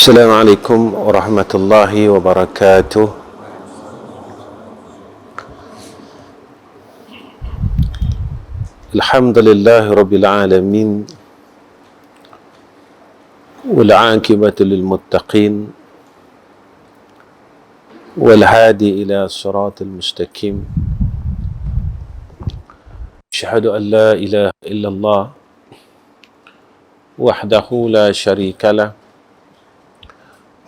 السلام عليكم ورحمة الله وبركاته. الحمد لله رب العالمين، والعاقبة للمتقين، والهادي إلى صراط المستقيم. أشهد أن لا إله إلا الله وحده لا شريك له،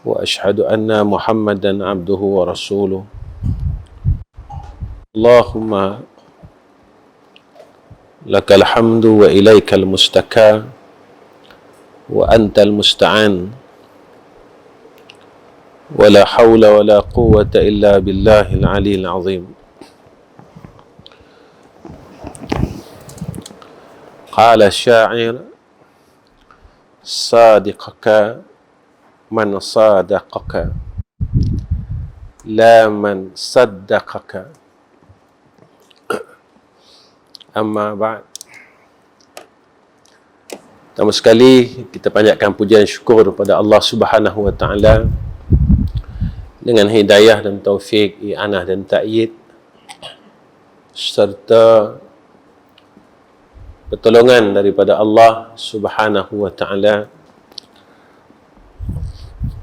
وأشهد أن محمدا عبده ورسوله. اللهم لك الحمد وإليك المستكى وأنت المستعان، ولا حول ولا قوة إلا بالله العلي العظيم. قال الشاعر: صادقك من صادقك، لا من صدقك. Amma ba'd. Pertama sekali kita panjatkan pujian syukur kepada Allah Subhanahu wa taala dengan hidayah dan taufik, i'anah dan ta'yid serta pertolongan daripada Allah Subhanahu wa taala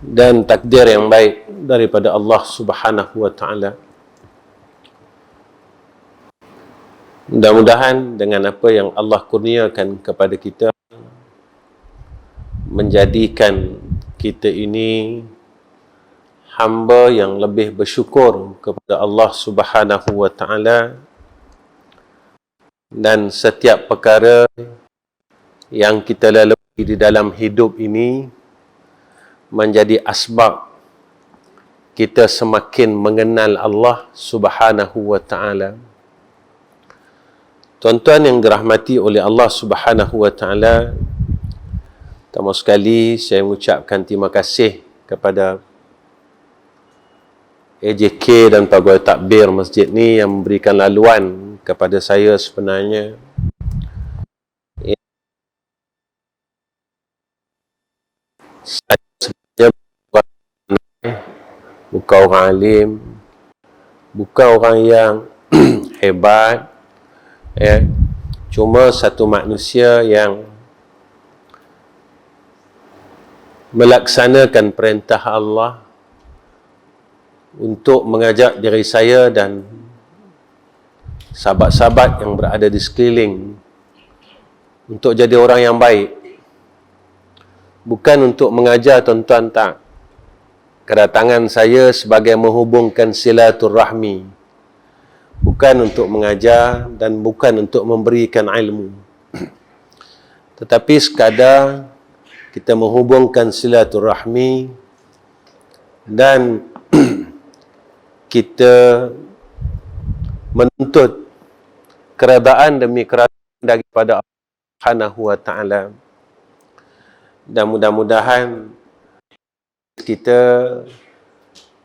dan takdir yang baik daripada Allah Subhanahu wa taala. Mudah-mudahan dengan apa yang Allah kurniakan kepada kita, menjadikan kita ini hamba yang lebih bersyukur kepada Allah Subhanahu wa taala, dan setiap perkara yang kita lalui di dalam hidup ini menjadi asbab kita semakin mengenal Allah Subhanahu wa taala. Tuan-tuan yang dirahmati oleh Allah Subhanahu wa taala, pertama sekali saya mengucapkan terima kasih kepada AJK dan pegawai takbir masjid ni yang memberikan laluan kepada saya sebenarnya. Saya sebenarnya bukan orang alim, bukan orang yang hebat, cuma satu manusia yang melaksanakan perintah Allah untuk mengajak diri saya dan sahabat-sahabat yang berada di sekeliling untuk jadi orang yang baik. Bukan untuk mengajar, tuan-tuan, tak. Kedatangan saya sebagai menghubungkan silaturahmi, bukan untuk mengajar dan bukan untuk memberikan ilmu, tetapi sekadar kita menghubungkan silaturahmi dan kita menuntut keredaan demi keredaan daripada Allah Subhanahu wa taala. Dan mudah-mudahan kita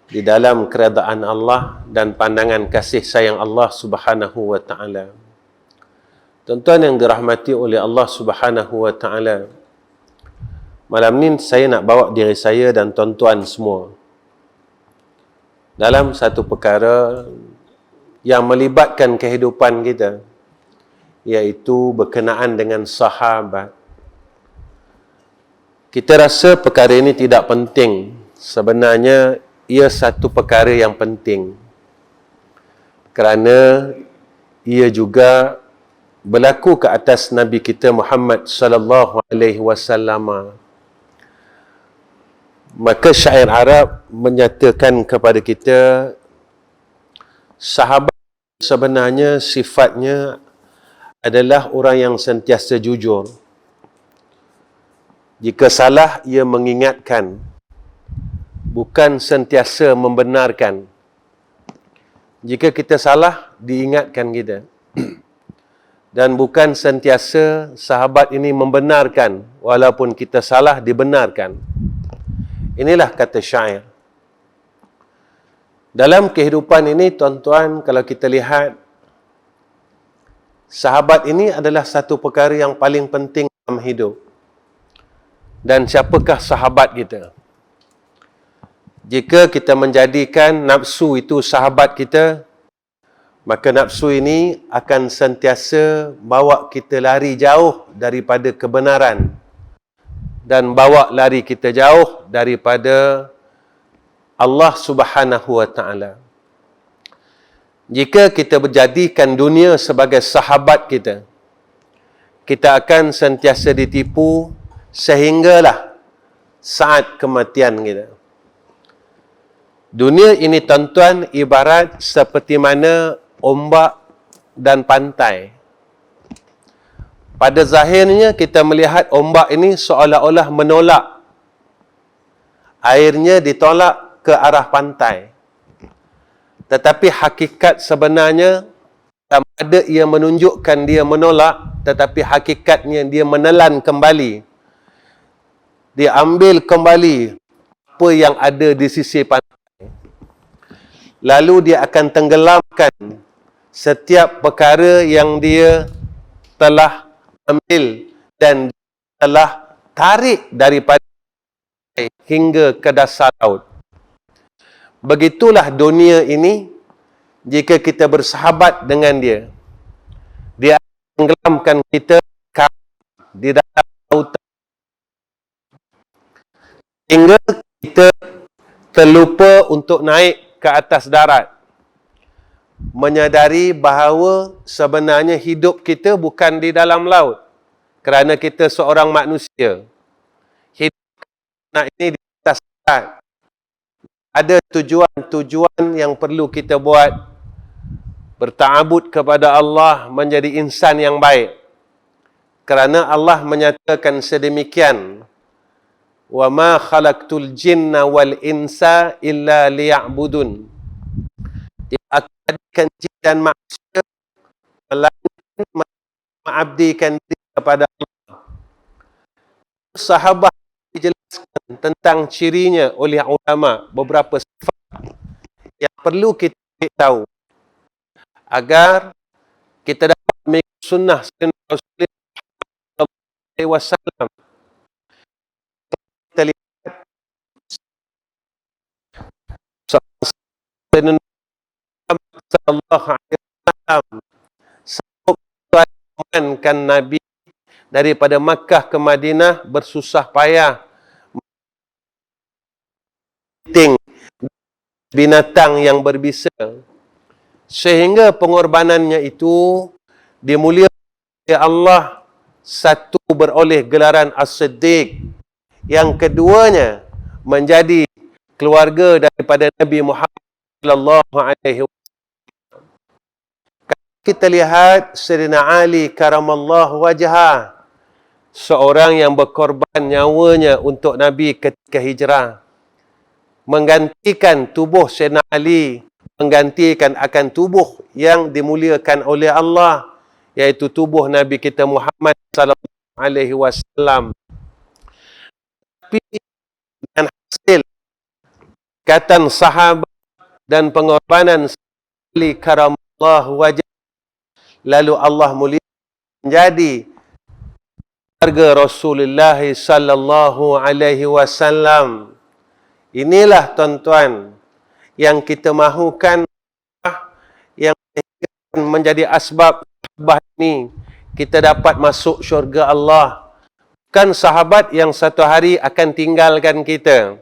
di dalam keredaan Allah dan pandangan kasih sayang Allah Subhanahu wa taala. Tuan-tuan yang dirahmati oleh Allah Subhanahu wa taala, malam ni saya nak bawa diri saya dan tuan-tuan semua dalam satu perkara yang melibatkan kehidupan kita, iaitu berkenaan dengan sahabat. Kita rasa perkara ini tidak penting. Sebenarnya ia satu perkara yang penting, kerana ia juga berlaku ke atas Nabi kita Muhammad sallallahu alaihi wasallam. Maka syair Arab menyatakan kepada kita, sahabat sebenarnya sifatnya adalah orang yang sentiasa jujur. Jika salah, ia mengingatkan, bukan sentiasa membenarkan. Jika kita salah, diingatkan kita. Dan bukan sentiasa sahabat ini membenarkan, walaupun kita salah, dibenarkan. Inilah kata syair. Dalam kehidupan ini, tuan-tuan, kalau kita lihat, sahabat ini adalah satu perkara yang paling penting dalam hidup. Dan siapakah sahabat kita? Jika kita menjadikan nafsu itu sahabat kita, maka nafsu ini akan sentiasa bawa kita lari jauh daripada kebenaran dan bawa lari kita jauh daripada Allah Subhanahu wa Ta'ala. Jika kita menjadikan dunia sebagai sahabat kita, kita akan sentiasa ditipu sehinggalah saat kematian kita. Dunia ini tuan-tuan ibarat seperti mana ombak dan pantai. Pada zahirnya kita melihat ombak ini seolah-olah menolak. Airnya ditolak ke arah pantai. Tetapi hakikat sebenarnya sama ada ia menunjukkan dia menolak, tetapi hakikatnya dia menelan kembali. Dia ambil kembali apa yang ada di sisi pantai. Lalu dia akan tenggelamkan setiap perkara yang dia telah ambil dan telah tarik daripada hingga ke dasar laut. Begitulah dunia ini, jika kita bersahabat dengan dia, dia akan tenggelamkan kita di dalam lautan. Hingga kita terlupa untuk naik ke atas darat. Menyadari bahawa sebenarnya hidup kita bukan di dalam laut. Kerana kita seorang manusia. Hidup ini di atas darat. Ada tujuan-tujuan yang perlu kita buat. Berta'abud kepada Allah, menjadi insan yang baik. Kerana Allah menyatakan sedemikian. Wa ma khalaqtul jinna wal insa illa liya'budun. Tidak akan jadikan jin dan manusia melainkan mengabdikan diri kepada Allah. Sahabat dijelaskan tentang cirinya oleh ulama, beberapa sifat yang perlu kita tahu agar kita dapat mengikut sunnah Rasulullah sallallahu alaihi wasallam. Kita lihat sallallahu alaihi wasallam kan Nabi daripada Makkah ke Madinah bersusah payah binatang yang berbisa, sehingga pengorbanannya itu dimuliakan oleh Allah. Satu, beroleh gelaran As-Siddiq, yang keduanya menjadi keluarga daripada Nabi Muhammad sallallahu alaihi wasallam. Kita lihat Sayyidina Ali karamallahu wajhah, seorang yang berkorban nyawanya untuk Nabi ketika hijrah, menggantikan tubuh Sayyidina Ali, menggantikan akan tubuh yang dimuliakan oleh Allah, yaitu tubuh Nabi kita Muhammad sallallahu alaihi wasallam. Tapi dengan hasil katan sahabat dan pengorbanan Ali karamallahu wajhah, lalu Allah mulia menjadi keluarga Rasulullah sallallahu alaihi wasallam. Inilah tuan-tuan yang kita mahukan, yang menjadi asbab ini kita dapat masuk syurga Allah. Bukan sahabat yang satu hari akan tinggalkan kita.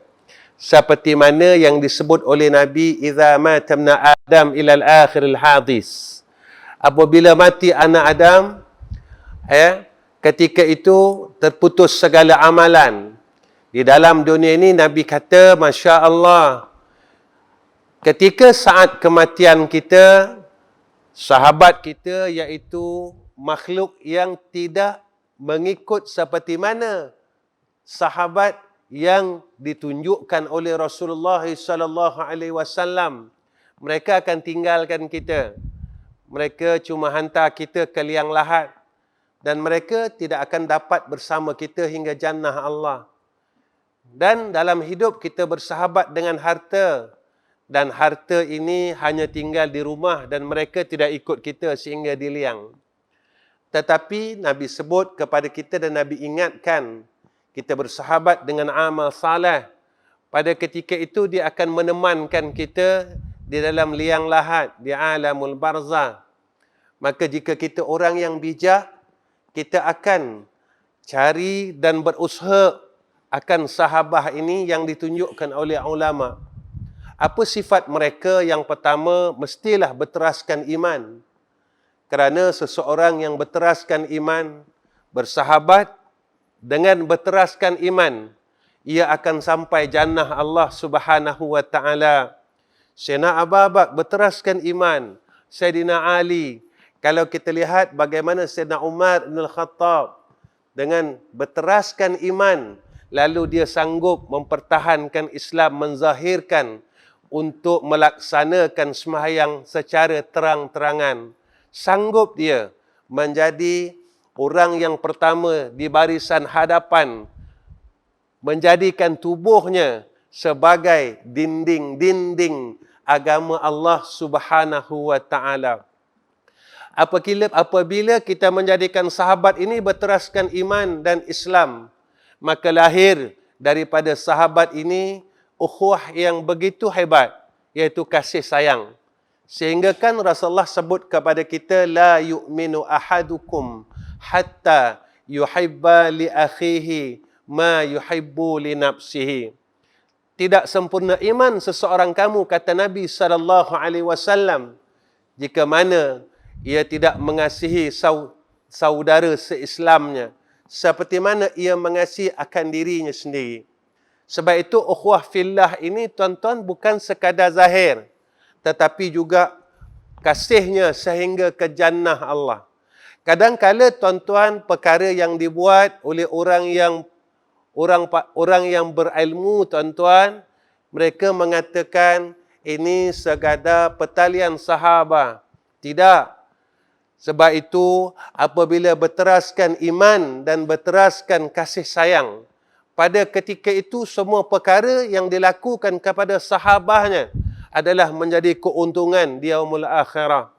Seperti mana yang disebut oleh Nabi, idza mata ibn Adam ila al-akhir al-hadis. Apabila mati anak Adam, ketika itu terputus segala amalan. Di dalam dunia ini Nabi kata, Masya Allah, ketika saat kematian kita, sahabat kita iaitu makhluk yang tidak mengikut seperti mana sahabat yang ditunjukkan oleh Rasulullah sallallahu alaihi wasallam, mereka akan tinggalkan kita. Mereka cuma hantar kita ke liang lahat dan mereka tidak akan dapat bersama kita hingga jannah Allah. Dan dalam hidup kita bersahabat dengan harta, dan harta ini hanya tinggal di rumah dan mereka tidak ikut kita sehingga di liang. Tetapi Nabi sebut kepada kita dan Nabi ingatkan, kita bersahabat dengan amal saleh, pada ketika itu dia akan menemankan kita di dalam liang lahat, di alamul barzah. Maka jika kita orang yang bijak, kita akan cari dan berusaha akan sahabah ini yang ditunjukkan oleh ulama. Apa sifat mereka? Yang pertama, mestilah berteraskan iman. Kerana seseorang yang berteraskan iman, bersahabat dengan berteraskan iman, ia akan sampai jannah Allah Subhanahu wa taala. Sayyidina Abu Bakar berteraskan iman, Sayyidina Ali. Kalau kita lihat bagaimana Sayyidina Umar bin Al-Khattab dengan berteraskan iman, lalu dia sanggup mempertahankan Islam, menzahirkan untuk melaksanakan sembahyang secara terang-terangan. Sanggup dia menjadi orang yang pertama di barisan hadapan, menjadikan tubuhnya sebagai dinding-dinding agama Allah Subhanahu wa taala. Apabila kita menjadikan sahabat ini berteraskan iman dan Islam, maka lahir daripada sahabat ini ukhuwah yang begitu hebat, iaitu kasih sayang. Sehingga kan Rasulullah sebut kepada kita, la yu'minu ahadukum hatta yuhibba li akhihi ma yuhibbu li nafsihi. Tidak sempurna iman seseorang kamu, kata Nabi SAW, jika mana ia tidak mengasihi saudara seislamnya seperti mana ia mengasihi akan dirinya sendiri. Sebab itu ukhuwah fillah ini, tuan-tuan, bukan sekadar zahir, tetapi juga kasihnya sehingga ke jannah Allah. Kadang-kala, tuan-tuan, perkara yang dibuat oleh orang yang berilmu, tuan-tuan, mereka mengatakan ini sekadar pertalian sahabat. Tidak. Sebab itu, apabila berteraskan iman dan berteraskan kasih sayang, pada ketika itu semua perkara yang dilakukan kepada sahabatnya adalah menjadi keuntungan di yaumul akhirah.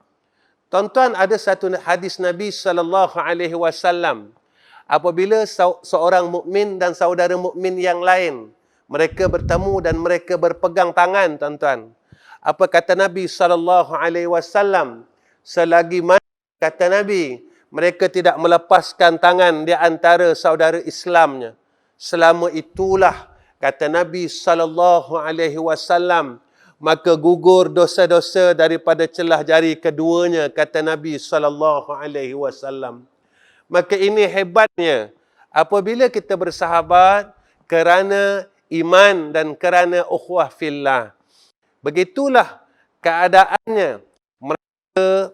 Tuan-tuan, ada satu hadis Nabi SAW, apabila seorang mukmin dan saudara mukmin yang lain, mereka bertemu dan mereka berpegang tangan, tuan-tuan. Apa kata Nabi SAW? Selagi mana, kata Nabi, mereka tidak melepaskan tangan di antara saudara Islamnya, selama itulah, kata Nabi SAW, maka gugur dosa-dosa daripada celah jari keduanya, kata Nabi SAW. Maka ini hebatnya apabila kita bersahabat kerana iman dan kerana ukhuwah fillah. Begitulah keadaannya. Mereka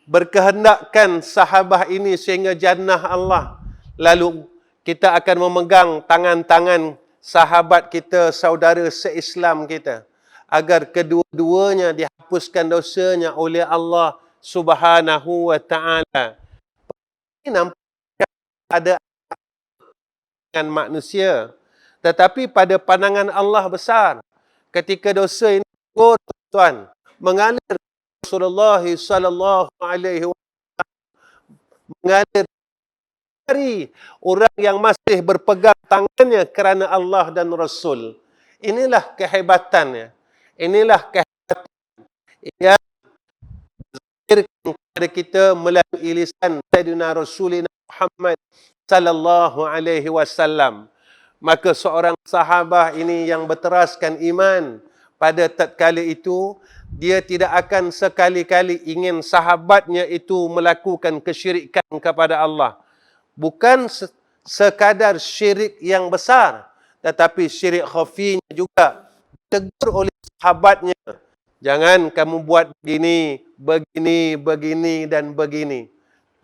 berkehendakkan sahabat ini sehingga jannah Allah. Lalu kita akan memegang tangan-tangan sahabat kita, saudara seislam kita, agar kedua-duanya dihapuskan dosanya oleh Allah Subhanahu wa taala. Ini nampak ada dengan manusia, tetapi pada pandangan Allah besar. Ketika dosa ini tuan mengalir, Rasulullah sallallahu alaihi wasallam mengalir dari orang yang masih berpegang tangannya kerana Allah dan Rasul. Inilah kehebatannya. Inilah kehebatan yang diberikan kepada kita melalui lisan Sayyidina Rasulina Muhammad sallallahu alaihi wasallam. Maka seorang sahabat ini yang berteraskan iman, pada tatkala itu dia tidak akan sekali-kali ingin sahabatnya itu melakukan kesyirikan kepada Allah. Bukan sekadar syirik yang besar, tetapi syirik khafinya juga. Tegur oleh sahabatnya, jangan kamu buat begini, dan begini.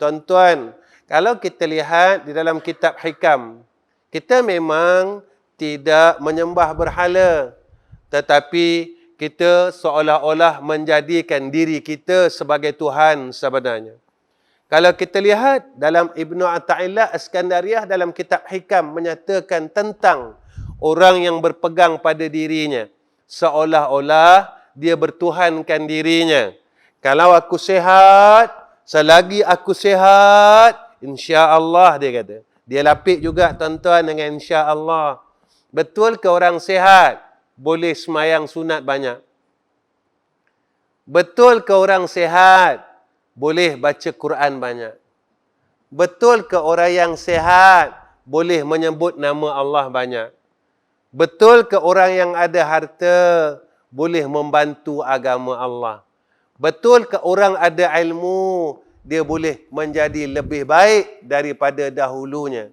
Tuan-tuan, kalau kita lihat di dalam kitab hikam, kita memang tidak menyembah berhala, tetapi kita seolah-olah menjadikan diri kita sebagai Tuhan sebenarnya. Kalau kita lihat dalam Ibnu Athaillah Askandariyah dalam kitab hikam menyatakan tentang orang yang berpegang pada dirinya, seolah-olah dia bertuhankan dirinya. Kalau aku sihat, selagi aku sihat, insya-Allah, dia kata. Dia lapik juga tuan-tuan dengan insya-Allah. Betul ke orang sihat boleh semayang sunat banyak? Betul ke orang sihat boleh baca Quran banyak? Betul ke orang yang sihat boleh menyebut nama Allah banyak? Betul ke orang yang ada harta boleh membantu agama Allah? Betul ke orang ada ilmu dia boleh menjadi lebih baik daripada dahulunya?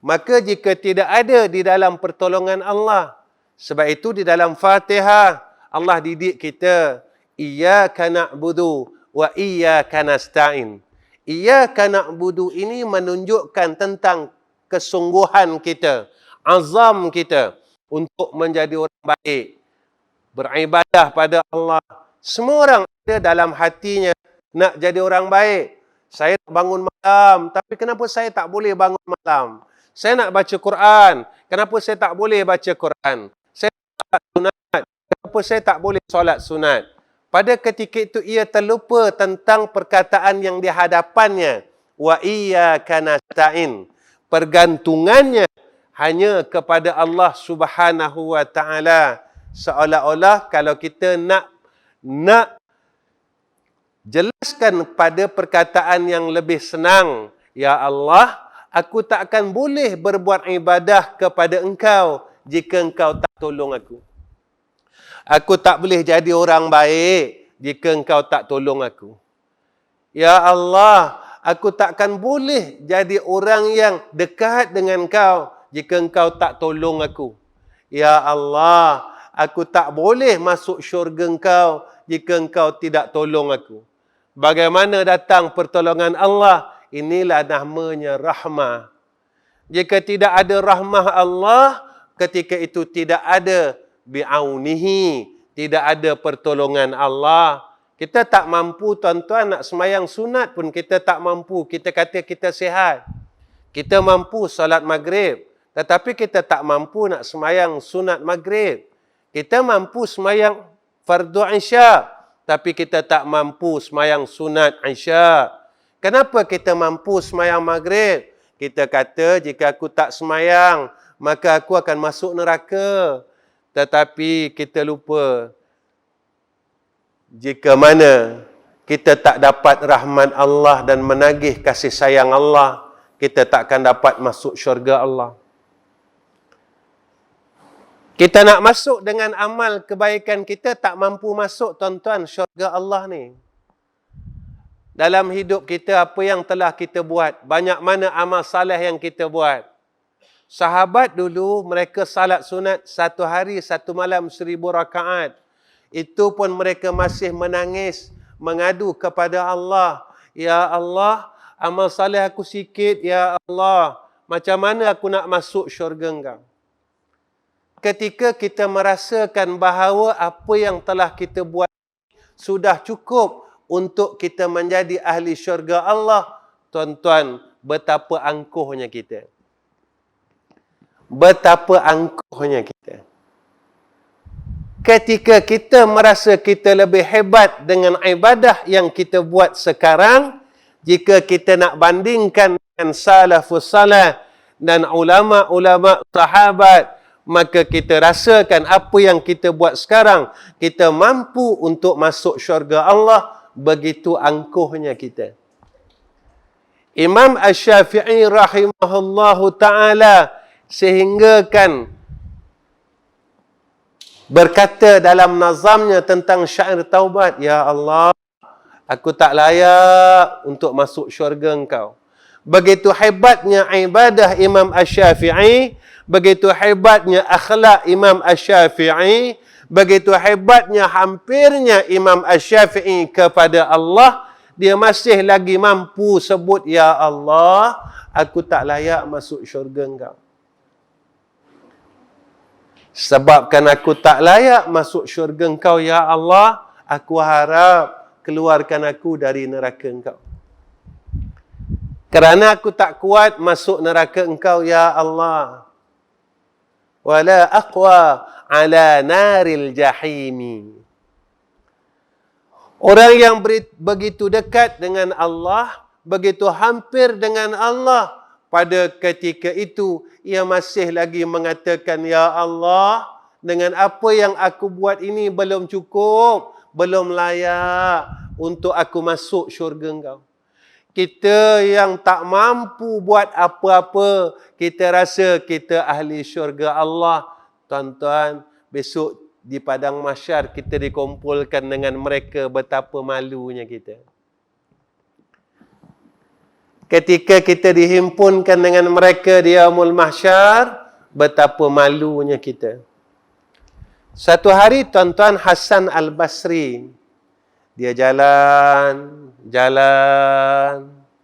Maka jika tidak ada di dalam pertolongan Allah, sebab itu di dalam Fatihah Allah didik kita, iyyaka na'budu wa iyyaka nasta'in. Iyyaka na'budu ini menunjukkan tentang kesungguhan kita, azam kita untuk menjadi orang baik, beribadah pada Allah. Semua orang ada dalam hatinya nak jadi orang baik. Saya nak bangun malam, tapi kenapa saya tak boleh bangun malam? Saya nak baca Quran, kenapa saya tak boleh baca Quran? Saya nak solat sunat, kenapa saya tak boleh solat sunat? Pada ketika itu ia terlupa tentang perkataan yang di hadapannya, wa iyyaka nasta'in. Pergantungannya hanya kepada Allah Subhanahu wa taala. Seolah-olah kalau kita nak jelaskan pada perkataan yang lebih senang, ya Allah, aku tak akan boleh berbuat ibadah kepada engkau jika engkau tak tolong aku. Aku tak boleh jadi orang baik jika engkau tak tolong aku. Ya Allah, aku tak akan boleh jadi orang yang dekat dengan engkau jika engkau tak tolong aku. Ya Allah, aku tak boleh masuk syurga engkau jika engkau tidak tolong aku. Bagaimana datang pertolongan Allah? Inilah namanya rahmah. Jika tidak ada rahmah Allah, ketika itu tidak ada bi'aunihi, tidak ada pertolongan Allah. Kita tak mampu, tuan-tuan, nak semayang sunat pun kita tak mampu. Kita kata kita sihat. Kita mampu salat maghrib, tetapi kita tak mampu nak semayang sunat maghrib. Kita mampu semayang fardu isya, tapi kita tak mampu semayang sunat isya. Kenapa kita mampu semayang maghrib? Kita kata, jika aku tak semayang, maka aku akan masuk neraka. Tetapi kita lupa, jika mana kita tak dapat rahmat Allah dan menagih kasih sayang Allah, kita tak akan dapat masuk syurga Allah. Kita nak masuk dengan amal kebaikan kita, tak mampu masuk, tuan-tuan, syurga Allah ni. Dalam hidup kita, apa yang telah kita buat? Banyak mana amal saleh yang kita buat? Sahabat dulu, mereka salat sunat 1 hari 1 malam 1000 rakaat. Itu pun mereka masih menangis, mengadu kepada Allah. Ya Allah, amal saleh aku sikit, ya Allah. Macam mana aku nak masuk syurga engkau? Ketika kita merasakan bahawa apa yang telah kita buat sudah cukup untuk kita menjadi ahli syurga Allah, tuan-tuan, betapa angkuhnya kita. Betapa angkuhnya kita. Ketika kita merasa kita lebih hebat dengan ibadah yang kita buat sekarang, jika kita nak bandingkan dengan salafus salih dan ulama-ulama sahabat, maka kita rasakan apa yang kita buat sekarang, kita mampu untuk masuk syurga Allah. Begitu angkuhnya kita. Imam Asy-Syafi'i rahimahullahu ta'ala sehinggakan berkata dalam nazamnya tentang syair taubat, ya Allah, aku tak layak untuk masuk syurga engkau. Begitu hebatnya ibadah Imam Asy-Syafi'i, begitu hebatnya akhlak Imam Asy-Syafi'i, begitu hebatnya hampirnya Imam Asy-Syafi'i kepada Allah, dia masih lagi mampu sebut, ya Allah, aku tak layak masuk syurga engkau. Sebabkan aku tak layak masuk syurga engkau, ya Allah, aku harap keluarkan aku dari neraka engkau. Kerana aku tak kuat masuk neraka engkau, ya Allah. Wala aqwa ala naril jahimi. Orang yang begitu dekat dengan Allah, begitu hampir dengan Allah, pada ketika itu ia masih lagi mengatakan, Ya Allah, dengan apa yang aku buat ini belum cukup, belum layak untuk aku masuk syurga Engkau. Kita yang tak mampu buat apa-apa, kita rasa kita ahli syurga Allah. Tuan-tuan, besok di padang mahsyar kita dikumpulkan dengan mereka, betapa malunya kita. Ketika kita dihimpunkan dengan mereka di yaumul mahsyar, betapa malunya kita. Satu hari tuan-tuan, Hasan Al-Basri, dia jalan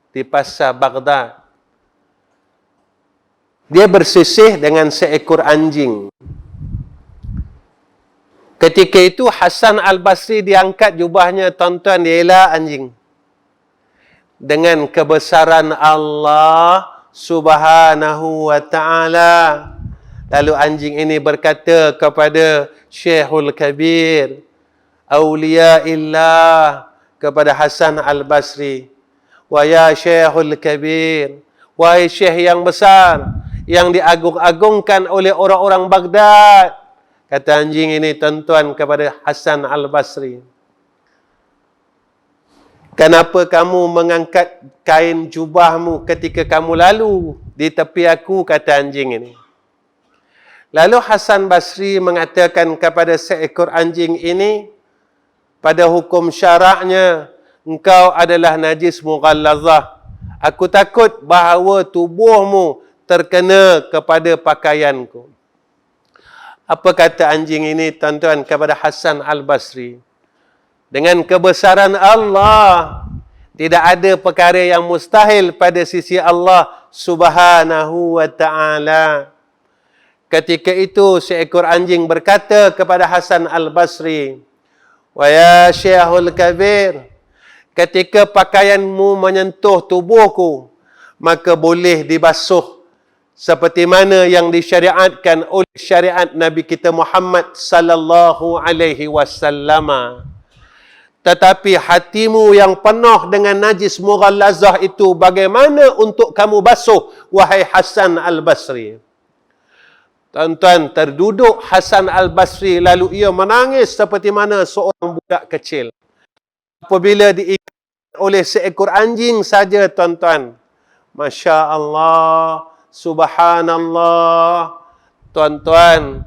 di pasar Baghdad. Dia bersisih dengan seekor anjing. Ketika itu Hasan Al-Basri diangkat jubahnya, tuan-tuan, dia elak anjing. Dengan kebesaran Allah Subhanahu wa ta'ala. Lalu anjing ini berkata kepada Syekhul Kabir, Awliya illah, kepada Hasan Al-Basri, wa ya Syekhul Kabir, wahai Syekh yang besar, yang diagung-agungkan oleh orang-orang Baghdad. Kata anjing ini, tuan-tuan, kepada Hasan Al-Basri, kenapa kamu mengangkat kain jubahmu ketika kamu lalu di tepi aku, kata anjing ini. Lalu Hasan Basri mengatakan kepada seekor anjing ini, pada hukum syaraknya, engkau adalah najis mughallazah. Aku takut bahawa tubuhmu terkena kepada pakaianku. Apa kata anjing ini, tuan-tuan, kepada Hasan Al-Basri? Dengan kebesaran Allah, tidak ada perkara yang mustahil pada sisi Allah Subhanahu wa ta'ala. Ketika itu seekor anjing berkata kepada Hasan Al-Basri, wa ya Syekhul Kabir, ketika pakaianmu menyentuh tubuhku, maka boleh dibasuh seperti mana yang disyariatkan oleh syariat Nabi kita Muhammad sallallahu alaihi wasallam. Tetapi hatimu yang penuh dengan najis mughallazah itu, bagaimana untuk kamu basuh, wahai Hasan Al-Basri? Tuan-tuan, terduduk Hasan Al-Basri, lalu ia menangis seperti mana seorang budak kecil. Apabila diikat oleh seekor anjing saja, tuan-tuan. Masya Allah, subhanallah. Tuan-tuan,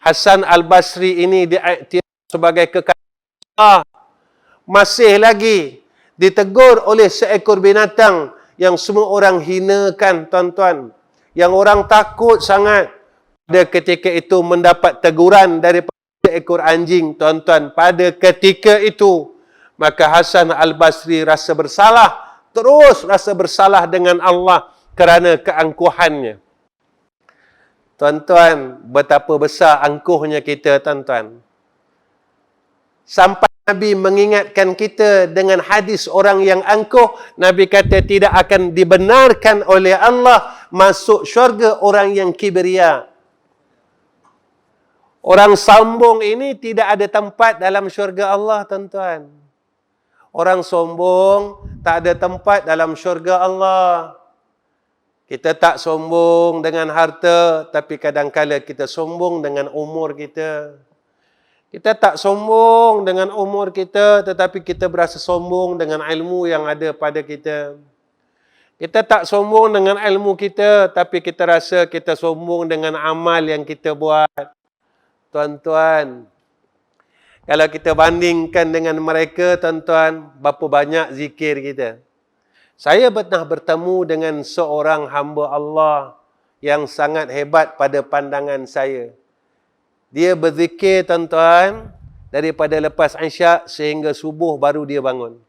Hasan Al-Basri ini diiktiraf sebagai kekasih Allah. Masih lagi ditegur oleh seekor binatang yang semua orang hinakan, tuan-tuan. Yang orang takut sangat. Pada ketika itu mendapat teguran daripada seekor anjing, tuan-tuan. Pada ketika itu, maka Hasan Al-Basri rasa bersalah. Terus rasa bersalah dengan Allah kerana keangkuhannya. Tuan-tuan, betapa besar angkuhnya kita, tuan-tuan. Sampai Nabi mengingatkan kita dengan hadis orang yang angkuh. Nabi kata tidak akan dibenarkan oleh Allah masuk syurga orang yang kibriya. Orang sombong ini tidak ada tempat dalam syurga Allah, tuan-tuan. Orang sombong tak ada tempat dalam syurga Allah. Kita tak sombong dengan harta, tapi kadang-kala kita sombong dengan umur kita. Kita tak sombong dengan umur kita, tetapi kita berasa sombong dengan ilmu yang ada pada kita. Kita tak sombong dengan ilmu kita, tapi kita rasa kita sombong dengan amal yang kita buat. Tuan-tuan, kalau kita bandingkan dengan mereka, tuan-tuan, berapa banyak zikir kita. Saya pernah bertemu dengan seorang hamba Allah yang sangat hebat pada pandangan saya. Dia berzikir, tuan-tuan, daripada lepas Isyak sehingga subuh baru dia bangun.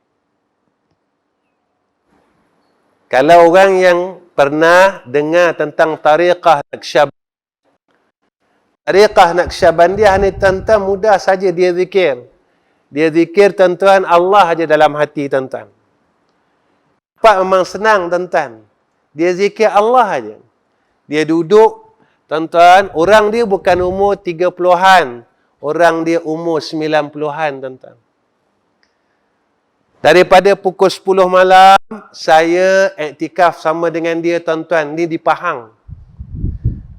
Kalau orang yang pernah dengar tentang tariqah Naqsyabandiyah, tariqah Naqsyabandiyah ni, tuan-tuan, mudah saja dia zikir. Dia zikir, tuan-tuan, Allah aja dalam hati, tuan-tuan. Pak memang senang, tuan-tuan. Dia zikir Allah aja. Dia duduk, tuan-tuan, orang dia bukan umur 30-an. Orang dia umur 90-an, tuan-tuan. Daripada pukul 10 malam, saya iktikaf sama dengan dia tuan-tuan. Ni di Pahang.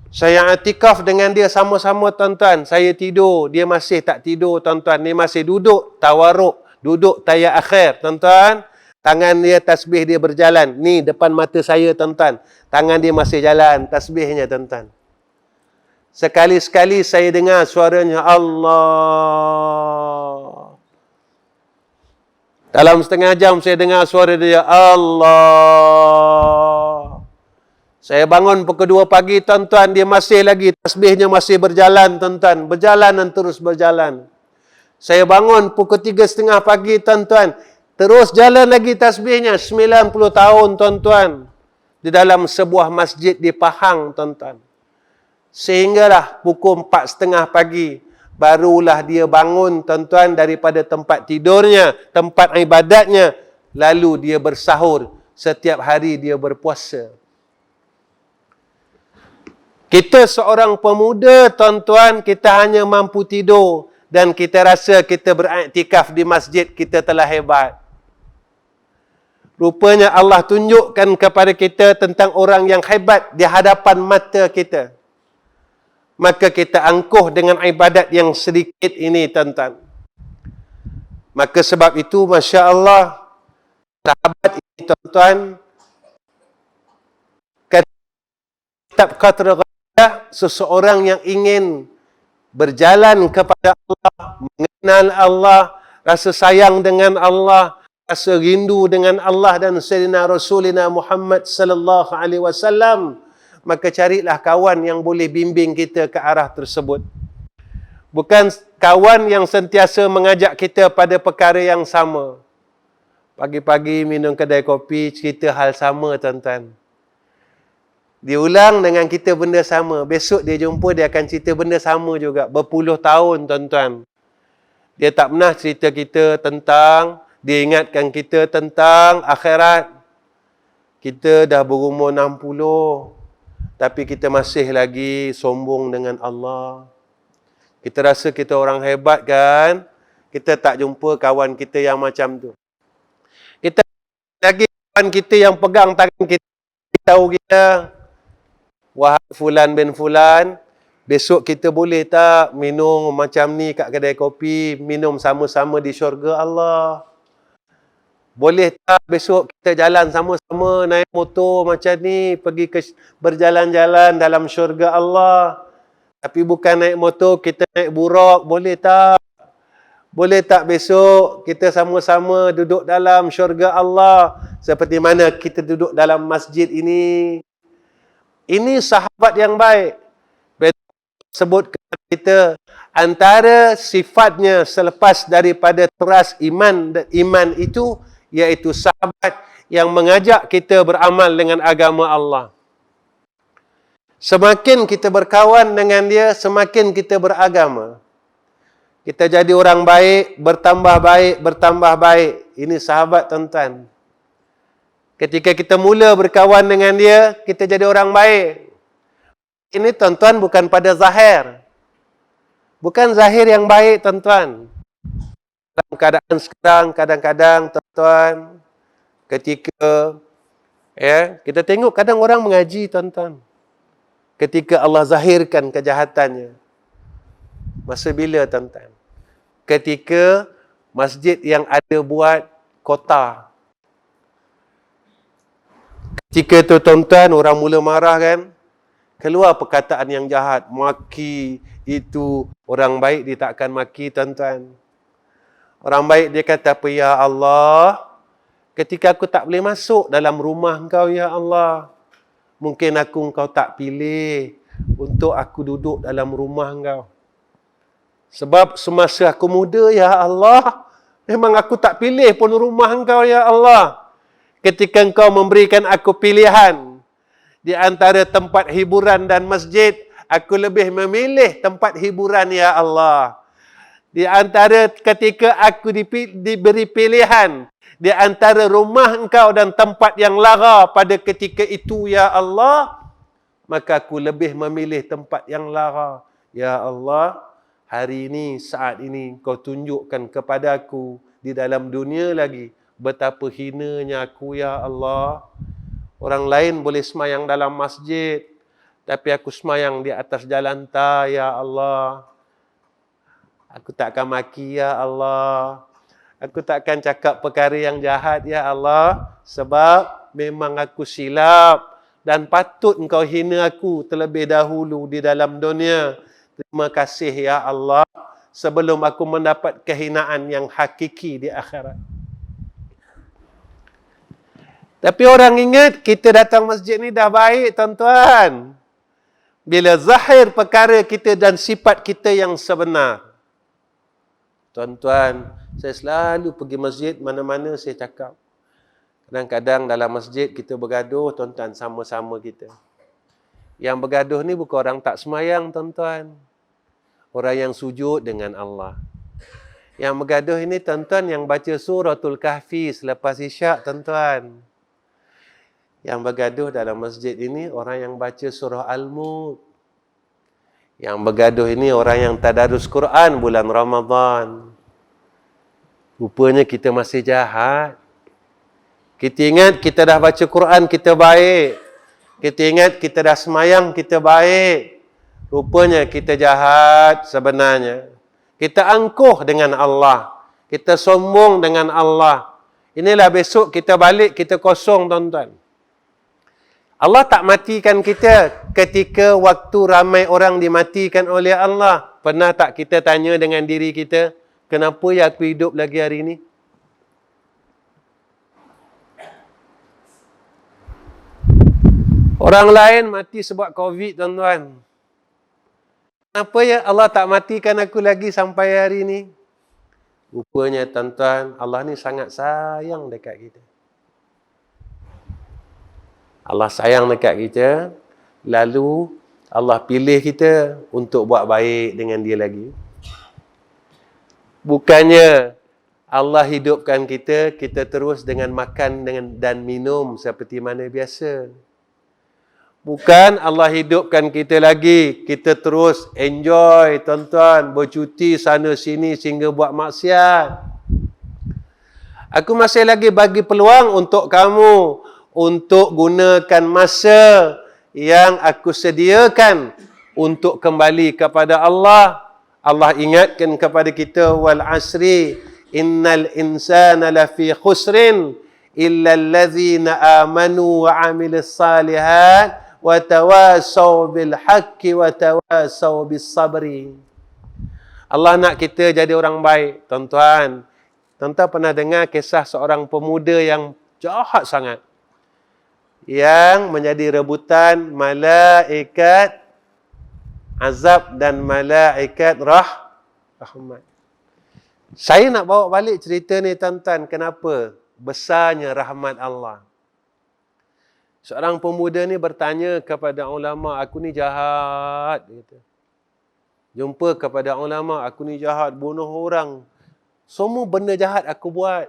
Saya iktikaf dengan dia sama-sama tuan-tuan. Saya tidur, dia masih tak tidur tuan-tuan. Dia masih duduk tawaruk, duduk tayat akhir tuan-tuan. Tangan dia, tasbih dia berjalan. Ni depan mata saya tuan-tuan. Tangan dia masih jalan, tasbihnya tuan-tuan. Sekali-sekali saya dengar suaranya Allah. Dalam setengah jam saya dengar suara dia Allah. Saya bangun pukul 2 pagi tuan-tuan, dia masih lagi, tasbihnya masih berjalan tuan-tuan. Berjalan dan terus berjalan. Saya bangun pukul 3.30 pagi tuan-tuan. Terus jalan lagi tasbihnya. 90 tahun tuan-tuan. Di dalam sebuah masjid di Pahang tuan-tuan. Sehinggalah pukul 4.30 pagi. Barulah dia bangun tuan-tuan daripada tempat tidurnya, tempat ibadatnya. Lalu dia bersahur. Setiap hari dia berpuasa. Kita seorang pemuda tuan-tuan, kita hanya mampu tidur. Dan kita rasa kita beriktikaf di masjid, kita telah hebat. Rupanya Allah tunjukkan kepada kita tentang orang yang hebat di hadapan mata kita. Maka kita angkuh dengan ibadat yang sedikit ini tuan-tuan. Maka sebab itu Masya Allah, sahabat ini tuan-tuan, kitab Qatrul Ghadah, seseorang yang ingin berjalan kepada Allah, mengenal Allah, rasa sayang dengan Allah, rasa rindu dengan Allah dan Sayyidina Rasulina Muhammad sallallahu alaihi wasallam, maka carilah kawan yang boleh bimbing kita ke arah tersebut. Bukan kawan yang sentiasa mengajak kita pada perkara yang sama. Pagi-pagi minum kedai kopi, cerita hal sama tuan-tuan. Dia ulang dengan kita benda sama. Besok dia jumpa, dia akan cerita benda sama juga. Berpuluh tahun tuan-tuan. Dia tak pernah cerita kita tentang, dia ingatkan kita tentang akhirat. Kita dah berumur 60. Tapi kita masih lagi sombong dengan Allah. Kita rasa kita orang hebat kan? Kita tak jumpa kawan kita yang macam tu. Kita lagi kawan kita yang pegang tangan kita, tahu kita, wahai fulan bin fulan, besok kita boleh tak minum macam ni kat kedai kopi, minum sama-sama di syurga Allah? Boleh tak besok kita jalan sama-sama, naik motor macam ni, pergi ke berjalan-jalan dalam syurga Allah? Tapi bukan naik motor, kita naik buruk, boleh tak? Boleh tak besok kita sama-sama duduk dalam syurga Allah seperti mana kita duduk dalam masjid ini? Ini sahabat yang baik. Sebut kepada kita antara sifatnya selepas daripada teras iman itu, iaitu sahabat yang mengajak kita beramal dengan agama Allah. Semakin kita berkawan dengan dia, semakin kita beragama. Kita jadi orang baik, bertambah baik, bertambah baik. Ini sahabat tuan-tuan. Ketika kita mula berkawan dengan dia, kita jadi orang baik. Ini tuan-tuan bukan pada zahir. Bukan zahir yang baik tuan-tuan. Dalam keadaan sekarang, kadang-kadang tuan-tuan, ketika kita tengok kadang orang mengaji tuan-tuan, ketika Allah zahirkan kejahatannya. Masa bila tuan-tuan? Ketika masjid yang ada buat kota. Ketika tu tuan-tuan orang mula marah kan, keluar perkataan yang jahat, maki itu. Orang baik dia takkan maki tuan-tuan. Orang baik dia kata apa? Ya Allah, ketika aku tak boleh masuk dalam rumah engkau ya Allah, mungkin engkau tak pilih untuk aku duduk dalam rumah engkau. Sebab semasa aku muda ya Allah, memang aku tak pilih pun rumah engkau ya Allah. Ketika engkau memberikan aku pilihan di antara tempat hiburan dan masjid, aku lebih memilih tempat hiburan ya Allah. Di antara ketika aku diberi pilihan di antara rumah engkau dan tempat yang lara pada ketika itu ya Allah, maka aku lebih memilih tempat yang lara. Ya Allah, hari ini, saat ini, kau tunjukkan kepada aku di dalam dunia lagi betapa hinanya aku, ya Allah. Orang lain boleh semayang dalam masjid, tapi aku semayang di atas jalan tar, ya Allah. Aku takkan maki, ya Allah. Aku takkan cakap perkara yang jahat, ya Allah. Sebab memang aku silap. Dan patut engkau hina aku terlebih dahulu di dalam dunia. Terima kasih, ya Allah. Sebelum aku mendapat kehinaan yang hakiki di akhirat. Tapi orang ingat, kita datang masjid ni dah baik, tuan-tuan. Bila zahir perkara kita dan sifat kita yang sebenar. Tuan-tuan, saya selalu pergi masjid, mana-mana saya cakap. Kadang-kadang dalam masjid kita bergaduh, tuan-tuan, sama-sama kita. Yang bergaduh ni bukan orang tak semayang, tuan-tuan. Orang yang sujud dengan Allah. Yang bergaduh ini, tuan-tuan, yang baca suratul kahfi selepas isyak, tuan-tuan. Yang bergaduh dalam masjid ini, orang yang baca surah Al-Mulk. Yang bergaduh ini, orang yang tadarus Quran bulan Ramadan. Rupanya kita masih jahat. Kita ingat kita dah baca Quran, kita baik. Kita ingat kita dah semayang, kita baik. Rupanya kita jahat sebenarnya. Kita angkuh dengan Allah. Kita sombong dengan Allah. Inilah besok kita balik, kita kosong, tuan-tuan. Allah tak matikan kita ketika waktu ramai orang dimatikan oleh Allah. Pernah tak kita tanya dengan diri kita, kenapa ya aku hidup lagi hari ini? Orang lain mati sebab COVID, tuan-tuan. Kenapa ya Allah tak matikan aku lagi sampai hari ini? Rupanya, tuan-tuan, Allah ni sangat sayang dekat kita. Allah sayang dekat kita, lalu Allah pilih kita untuk buat baik dengan dia lagi. Bukannya Allah hidupkan kita, kita terus dengan makan dan minum seperti mana biasa. Bukan Allah hidupkan kita lagi, kita terus enjoy, tuan-tuan, bercuti sana sini sehingga buat maksiat. Aku masih lagi bagi peluang untuk kamu untuk gunakan masa yang aku sediakan untuk kembali kepada Allah. Allah ingatkan kepada kita, wal asri innal insana lafi khusrin illa allazina amanu wa amilus salihat wa tawasaw bil haqqi wa tawasaw bis sabri. Allah nak kita jadi orang baik, tuan-tuan. Tuan-tuan pernah dengar kisah seorang pemuda yang jahat sangat, yang menjadi rebutan malaikat azab dan malaikat rahmat. Saya nak bawa balik cerita ni, tuan-tuan. Kenapa? Besarnya rahmat Allah. Seorang pemuda ni bertanya kepada ulama, aku ni jahat. Dia kata. Jumpa kepada ulama, aku ni jahat, bunuh orang. Semua benda jahat aku buat.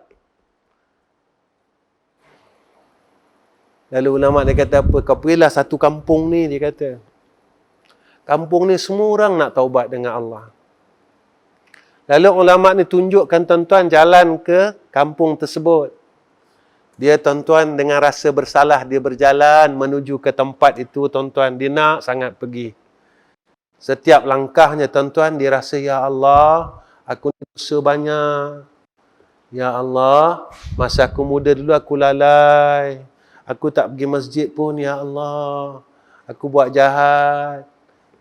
Lalu ulama dia kata apa? Kau pergilah satu kampung ni, dia kata. Kampung ni semua orang nak taubat dengan Allah. Lalu ulama ni tunjukkan, tuan-tuan, jalan ke kampung tersebut. Dia, tuan-tuan, dengan rasa bersalah, dia berjalan menuju ke tempat itu, tuan-tuan. Dia nak sangat pergi. Setiap langkahnya, tuan-tuan, dia rasa, ya Allah, aku ni dosa banyak. Ya Allah, masa aku muda dulu aku lalai. Aku tak pergi masjid pun, ya Allah. Aku buat jahat.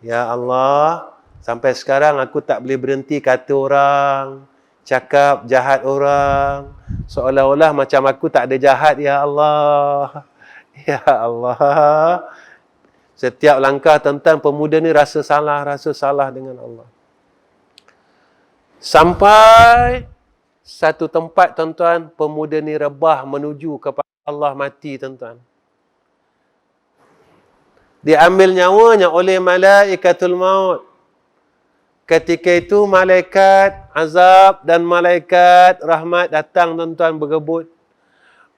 Ya Allah, sampai sekarang aku tak boleh berhenti kata orang, cakap jahat orang. Seolah-olah macam aku tak ada jahat, ya Allah. Ya Allah. Setiap langkah, tuan-tuan, pemuda ni rasa salah dengan Allah. Sampai satu tempat, tuan-tuan, pemuda ni rebah menuju kepada Allah, mati, tuan-tuan. Diambil nyawanya oleh malaikatul maut. Ketika itu malaikat azab dan malaikat rahmat datang, tuan-tuan, berebut.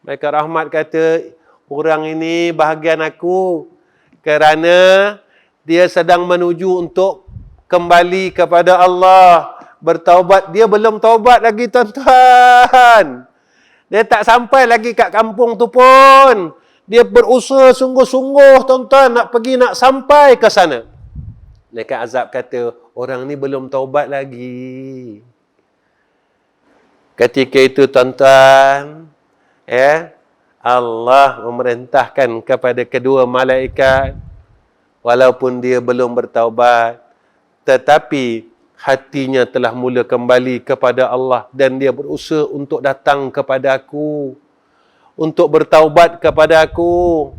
Malaikat rahmat kata, orang ini bahagian aku kerana dia sedang menuju untuk kembali kepada Allah, bertaubat. Dia belum taubat lagi, tuan-tuan. Dia tak sampai lagi kat kampung tu pun. Dia berusaha sungguh-sungguh, tuan-tuan, nak pergi, nak sampai ke sana. Malaikat azab kata, orang ni belum taubat lagi. Ketika itu, tuan-tuan, Allah memerintahkan kepada kedua malaikat, walaupun dia belum bertaubat, tetapi hatinya telah mula kembali kepada Allah dan dia berusaha untuk datang kepada aku, untuk bertaubat kepada aku.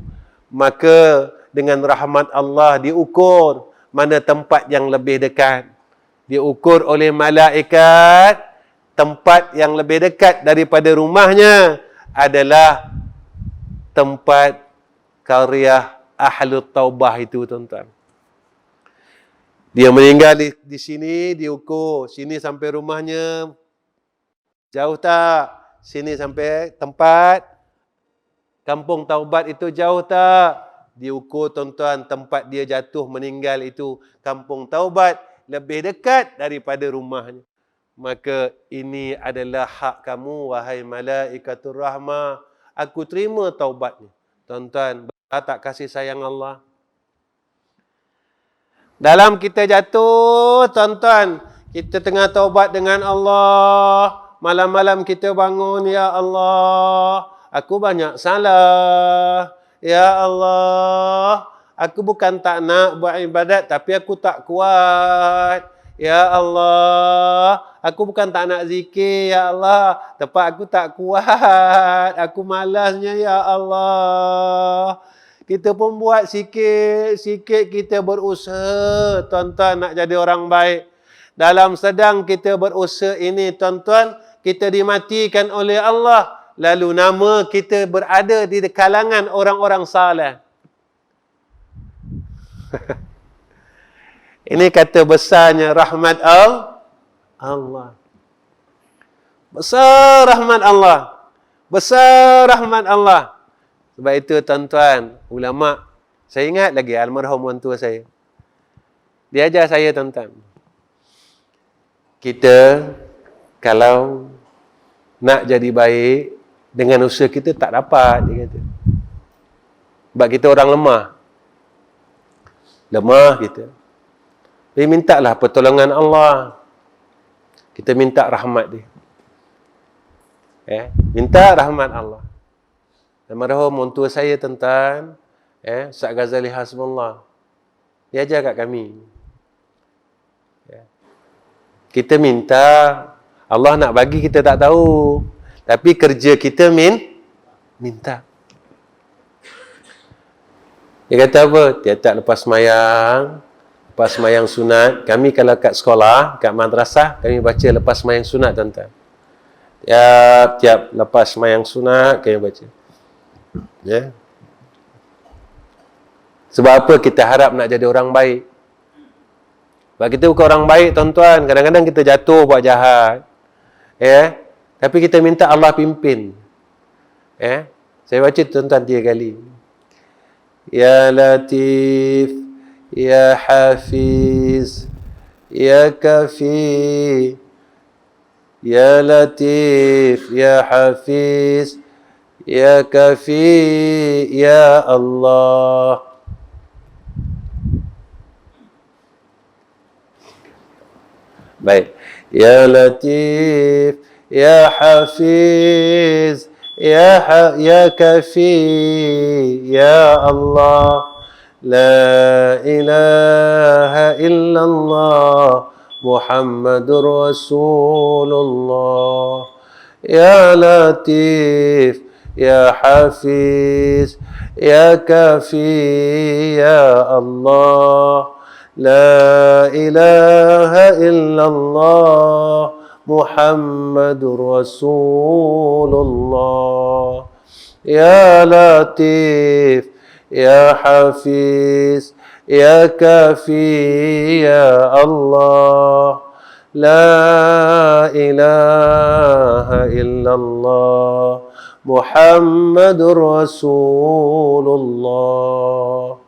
Maka dengan rahmat Allah diukur mana tempat yang lebih dekat. Diukur oleh malaikat, tempat yang lebih dekat daripada rumahnya adalah tempat qaryah Ahlut Taubah itu, tuan-tuan. Dia meninggal di sini, diukur. Sini sampai rumahnya, jauh tak? Sini sampai tempat kampung taubat itu jauh tak? Diukur, tuan-tuan, tempat dia jatuh meninggal itu, kampung taubat, lebih dekat daripada rumahnya. Maka ini adalah hak kamu, wahai malaikatur rahmah. Aku terima taubatnya. Tuan-tuan, tak kasih sayang Allah? Dalam kita jatuh, tuan-tuan, kita tengah taubat dengan Allah. Malam-malam kita bangun, ya Allah, aku banyak salah. Ya Allah, aku bukan tak nak buat ibadat, tapi aku tak kuat. Ya Allah, aku bukan tak nak zikir, ya Allah, tapi aku tak kuat. Aku malasnya, ya Allah. Kita pun buat sikit-sikit, kita berusaha, tuan-tuan, nak jadi orang baik. Dalam sedang kita berusaha ini, tuan-tuan, kita dimatikan oleh Allah. Lalu nama kita berada di kalangan orang-orang saleh. Ini kata besarnya rahmat Allah. Besar rahmat Allah. Besar rahmat Allah. Sebab itu, tuan-tuan, ulama, saya ingat lagi almarhum orang tua saya. Dia ajar saya, tuan-tuan, kita kalau nak jadi baik, dengan usaha kita tak dapat, dia kata. Sebab kita orang lemah. Lemah kita. Jadi mintalah pertolongan Allah. Kita minta rahmat dia. Minta rahmat Allah. Almarhum orang tua saya, tuan-tuan, Ustaz Ghazali Hasbullah, dia ajar kat kami. Kita minta, Allah nak bagi kita tak tahu. Tapi kerja kita minta. Dia kata apa? Tiap-tiap lepas semayang sunat. Kami kalau kat sekolah, kat madrasah, kami baca lepas semayang sunat, tuan-tuan. Tiap-tiap lepas semayang sunat, kami baca. Ya. Sebab apa kita harap nak jadi orang baik? Sebab kita bukan orang baik, tuan-tuan. Kadang-kadang kita jatuh buat jahat. Tapi kita minta Allah pimpin. Saya baca, tuan-tuan, 3 kali. Ya Latif, Ya Hafiz, Ya Kafi. Ya Latif, Ya Hafiz, Ya Kafi, Ya Allah. Baik. Ya Latif, Ya Hafiz, Ya Kafi, Ya Allah. La ilaha illallah, Muhammadur Rasulullah. Ya Latif, Ya Hafiz, Ya Kafi, Ya Allah. La ilaha illallah, Muhammadur Rasulullah. Ya Latif, Ya Hafiz, Ya Kafi, Ya Allah. La ilaha illallah, Muhammadur Rasulullah.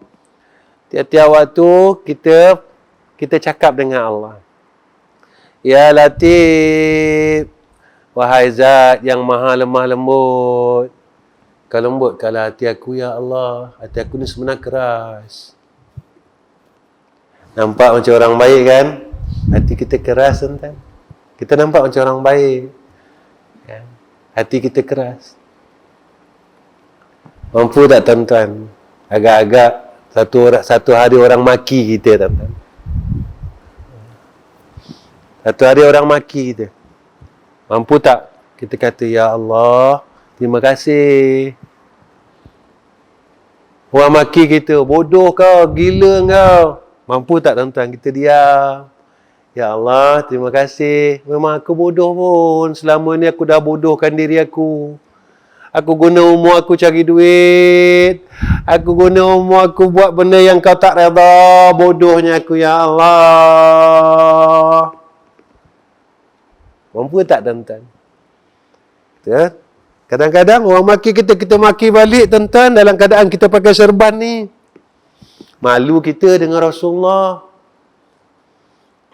Tiap-tiap waktu kita cakap dengan Allah. Ya Latif, Wahai Zat yang maha lemah lembut. Kau lembutkanlah hati aku, ya Allah. Hati aku ni sebenarnya keras. Nampak macam orang baik kan? Hati kita keras, tuan-tuan. Kita nampak macam orang baik. Ya. Hati kita keras. Mampu tak, tuan-tuan? Agak-agak satu hari orang maki kita, tuan-tuan. Satu hari orang maki kita. Mampu tak kita kata, ya Allah, terima kasih. Orang maki kita, bodoh kau, gila kau. Mampu tak, tuan-tuan, kita diam. Ya Allah, terima kasih. Memang aku bodoh pun. Selama ni aku dah bodohkan diri aku. Aku guna umur aku cari duit. Aku guna umur aku buat benda yang kau tak redha. Bodohnya aku, ya Allah. Mampu tak, tuan-tuan? Kadang-kadang orang maki kita, kita maki balik, tuan-tuan, dalam keadaan kita pakai serban ni. Malu kita dengan Rasulullah.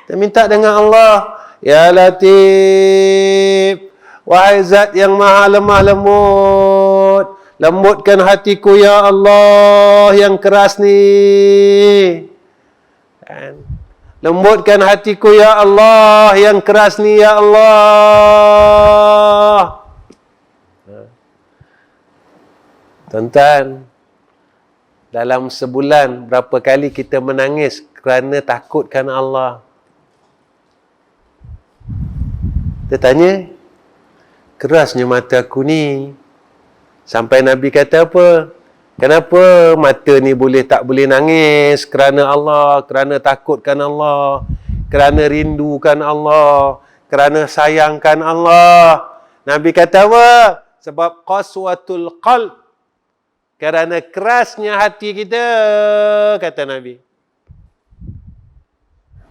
Kita minta dengan Allah, ya Latif, wahai Zat yang maha lemah lembut, lembutkan hatiku, ya Allah, yang keras ni. Lembutkan hatiku, ya Allah, yang keras ni, ya Allah. Tuan-tuan, dalam sebulan berapa kali kita menangis kerana takutkan Allah? Kita tanya, kerasnya mata aku ni. Sampai Nabi kata apa? Kenapa mata ni tak boleh nangis? Kerana Allah, kerana takutkan Allah, kerana rindukan Allah, kerana sayangkan Allah. Nabi kata apa? Sebab qaswatul qalb, kerana kerasnya hati kita, kata Nabi.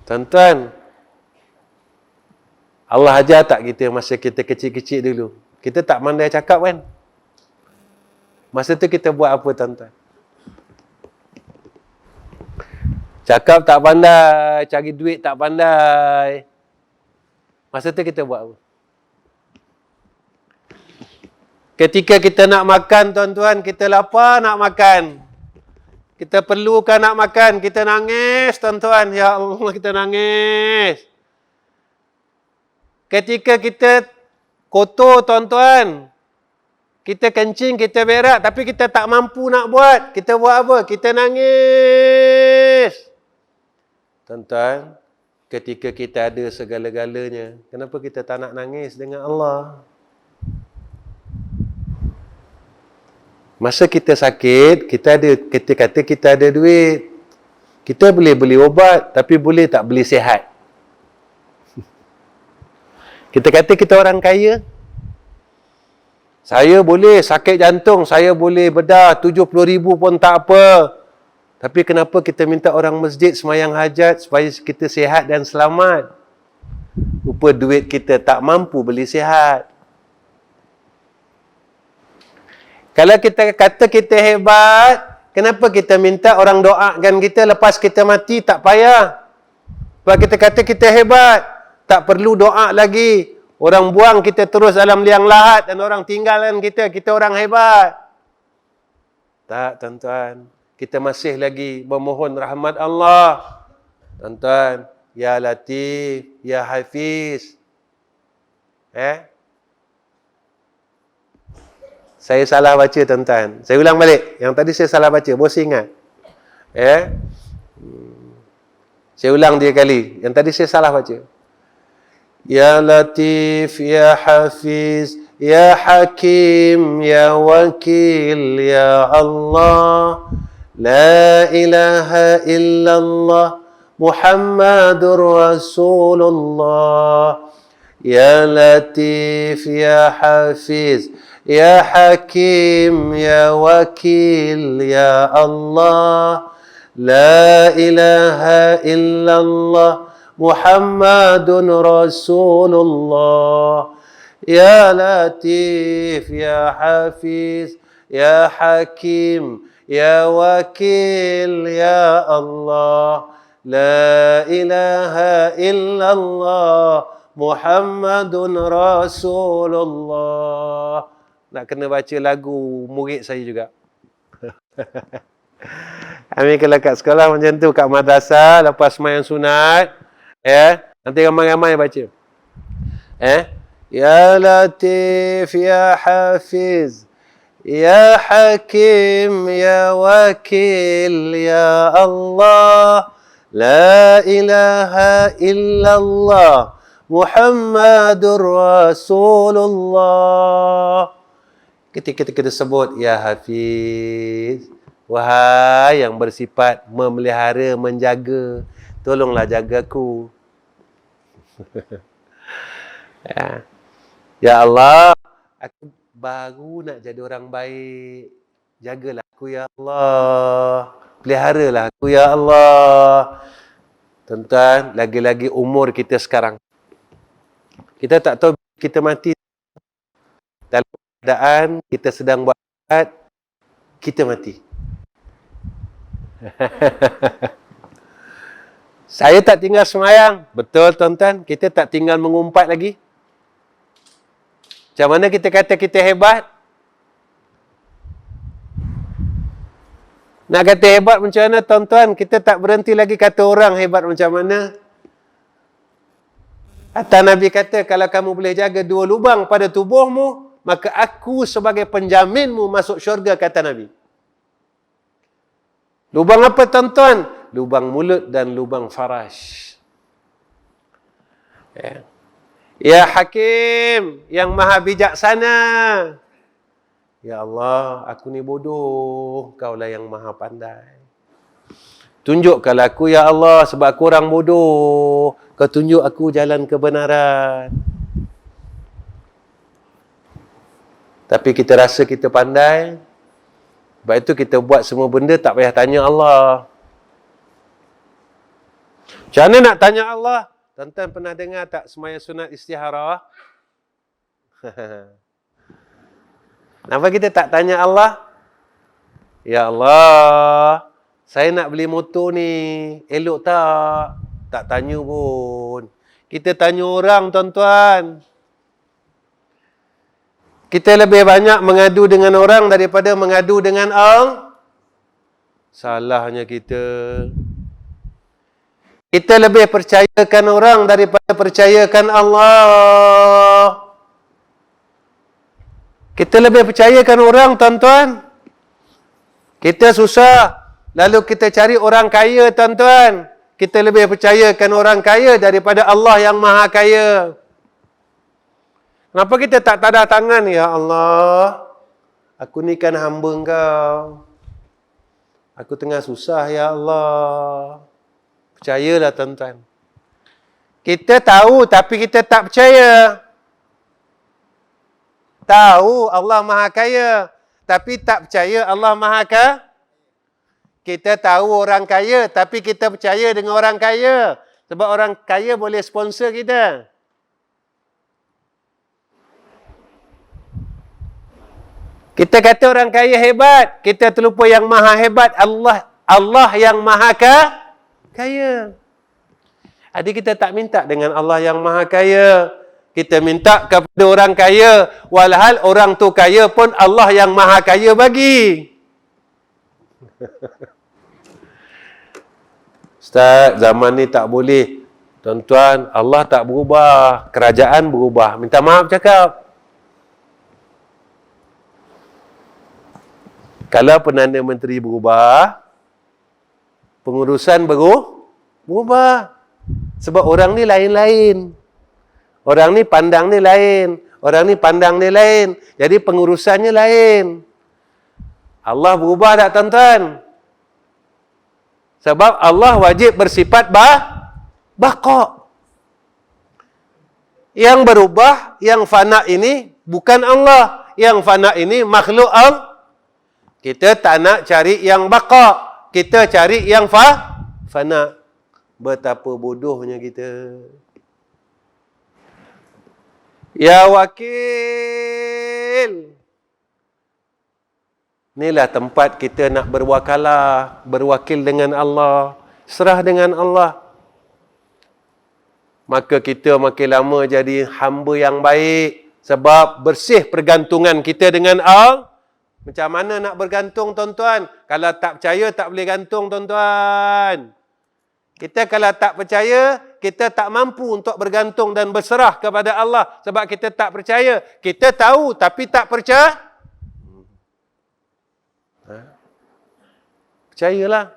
Tuan-tuan, Allah ajar tak kita masa kita kecil-kecil dulu? Kita tak pandai cakap kan? Masa tu kita buat apa, tuan-tuan? Cakap tak pandai, cari duit tak pandai. Masa tu kita buat apa? Ketika kita nak makan, tuan-tuan, kita lapar nak makan. Kita perlukan nak makan, kita nangis, tuan-tuan. Ya Allah, kita nangis. Ketika kita kotor, tuan-tuan, kita kencing, kita berak, tapi kita tak mampu nak buat. Kita buat apa? Kita nangis. Tuan-tuan, ketika kita ada segala-galanya, kenapa kita tak nak nangis dengan Allah? Masa kita sakit, kita kata kita ada duit. Kita boleh beli obat, tapi boleh tak beli sihat? Kita kata kita orang kaya. Saya boleh sakit jantung, saya boleh bedah 70,000 pun tak apa. Tapi kenapa kita minta orang masjid semayang hajat supaya kita sihat dan selamat? Rupa duit kita tak mampu beli sihat. Kalau kita kata kita hebat, kenapa kita minta orang doakan kita lepas kita mati? Tak payah. Sebab kita kata kita hebat, tak perlu doa lagi. Orang buang kita terus dalam liang lahat dan orang tinggalkan kita orang hebat. Tak, tuan-tuan. Kita masih lagi memohon rahmat Allah. Tuan-tuan, ya Latif, ya Hafiz. Saya salah baca, tuan-tuan. Saya ulang balik. Yang tadi saya salah baca. Bos ingat. Saya ulang 3 kali. Yang tadi saya salah baca. Ya Latif, Ya Hafiz, Ya Hakim, Ya Wakil, Ya Allah. La ilaha illallah, Muhammadur Rasulullah. Ya Latif, Ya Hafiz, Ya Hakim, Ya Wakil, Ya Allah. La ilaha illallah, Muhammadun Rasulullah. Ya Latif, Ya Hafiz, Ya Hakim, Ya Wakil, Ya Allah. La ilaha illallah, Muhammadun Rasulullah. Nak kena baca lagu murid saya juga. Amin, kalau kat sekolah macam tu, kat madrasah lepas sembahyang sunat, nanti ramai-ramai baca. Ya Latif, Ya Hafiz, Ya Hakim, Ya Wakil, Ya Allah, La ilaha illallah, Muhammadur Rasulullah. Ketika kita sebut Ya Hafiz, wahai yang bersifat memelihara, menjaga, tolonglah jagaku. Ya Allah, aku baru nak jadi orang baik. Jagalah aku, Ya Allah. Peliharalah aku, Ya Allah. Tuan-tuan, lagi-lagi umur kita sekarang. Kita tak tahu kita mati. Dalam keadaan kita sedang buat jahat, kita mati. Saya tak tinggal sembahyang. Betul, tuan-tuan. Kita tak tinggal mengumpat lagi. Macam mana kita kata kita hebat? Nak kata hebat macam mana, tuan-tuan? Kita tak berhenti lagi kata orang hebat macam mana. Kata Nabi kata, kalau kamu boleh jaga 2 lubang pada tubuhmu, maka aku sebagai penjaminmu masuk syurga, kata Nabi. Lubang apa, tuan-tuan? Lubang mulut dan lubang faraj. Ya Hakim, yang maha bijaksana. Ya Allah, aku ni bodoh, Kaulah yang maha pandai. Tunjukkanlah aku, Ya Allah, sebab aku orang bodoh. Kau tunjuk aku jalan kebenaran. Tapi kita rasa kita pandai. Sebab itu kita buat semua benda tak payah tanya Allah. Macam mana nak tanya Allah? Tuan-tuan pernah dengar tak sembahyang sunat istikharah? Kenapa kita tak tanya Allah? Ya Allah, saya nak beli motor ni, elok tak? Tak tanya pun. Kita tanya orang, tuan-tuan. Kita lebih banyak mengadu dengan orang daripada mengadu dengan Allah. Salahnya kita. Kita lebih percayakan orang daripada percayakan Allah. Kita lebih percayakan orang, tuan-tuan. Kita susah, lalu kita cari orang kaya, tuan-tuan. Kita lebih percayakan orang kaya daripada Allah yang maha kaya. Kenapa kita tak tadah tangan? Ya Allah, aku ni kan hamba Engkau. Aku tengah susah, Ya Allah. Percayalah, tuan-tuan. Kita tahu tapi kita tak percaya. Tahu Allah maha kaya, tapi tak percaya Allah maha kaya. Kita tahu orang kaya, tapi kita percaya dengan orang kaya. Sebab orang kaya boleh sponsor kita. Kita kata orang kaya hebat, kita terlupa yang maha hebat, Allah yang maha kaya. Jadi kita tak minta dengan Allah yang maha kaya. Kita minta kepada orang kaya, walhal orang tu kaya pun Allah yang maha kaya bagi. Ustaz, zaman ni tak boleh. Tuan-tuan, Allah tak berubah, kerajaan berubah. Minta maaf cakap. Kalau Perdana Menteri berubah, pengurusan berubah. Sebab orang ni lain-lain. Orang ni pandang ni lain. Orang ni pandang ni lain. Jadi pengurusannya lain. Allah berubah tak, tuan-tuan? Sebab Allah wajib bersifat baqa. Yang berubah, yang fana ini bukan Allah. Yang fana ini makhluk Allah. Kita tak nak cari yang baqa. Kita cari yang fana. Betapa bodohnya kita. Ya Wakil. Inilah tempat kita nak berwakalah. Berwakil dengan Allah. Serah dengan Allah. maka kita makin lama jadi hamba yang baik. Sebab bersih pergantungan kita dengan Allah. Macam mana nak bergantung, tuan-tuan? Kalau tak percaya, tak boleh gantung, tuan-tuan. Kita kalau tak percaya, kita tak mampu untuk bergantung dan berserah kepada Allah. Sebab kita tak percaya. Kita tahu, tapi tak percaya. Percayalah.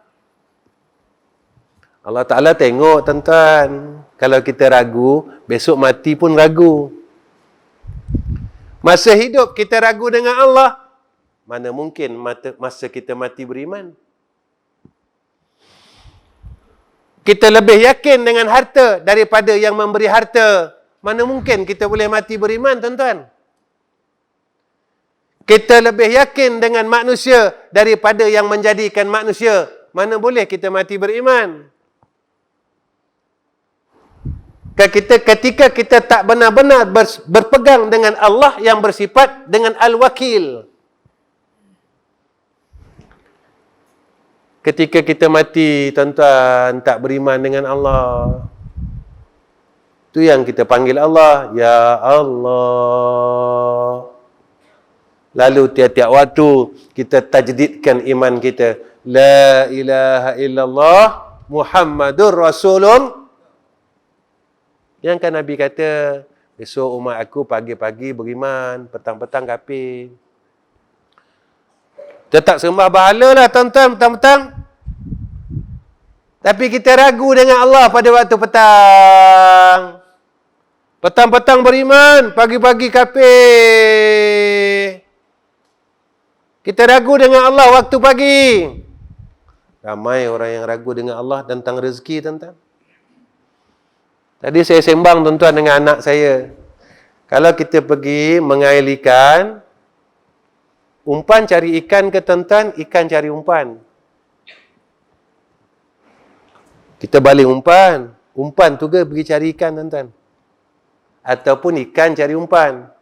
Allah Ta'ala tengok, tuan-tuan. Kalau kita ragu, besok mati pun ragu. Masa hidup kita ragu dengan Allah, mana mungkin masa kita mati beriman? Kita lebih yakin dengan harta daripada yang memberi harta. Mana mungkin kita boleh mati beriman, tuan-tuan? Kita lebih yakin dengan manusia daripada yang menjadikan manusia. Mana boleh kita mati beriman? Ketika kita tak benar-benar berpegang dengan Allah yang bersifat dengan Al-Wakil. Ketika kita mati, tuan-tuan, tak beriman dengan Allah. Itu yang kita panggil Allah. Ya Allah. Lalu tiap-tiap waktu kita tajdidkan iman kita. La ilaha illallah Muhammadur Rasulullah. Yang kan Nabi kata, besok umat aku pagi-pagi beriman, petang-petang kafir. Kita tak sembah bahala lah, tuan-tuan, petang-petang. Tapi kita ragu dengan Allah pada waktu petang. Petang-petang beriman, pagi-pagi kafir. Kita ragu dengan Allah waktu pagi. Ramai orang yang ragu dengan Allah tentang rezeki, tuan-tuan. Tadi saya sembang, tuan-tuan, dengan anak saya. Kalau kita pergi mengail ikan, umpan cari ikan ke, tuan-tuan? Ikan cari umpan. Kita balik umpan. Umpan tu ke pergi cari ikan, tuan-tuan? Ataupun ikan cari umpan.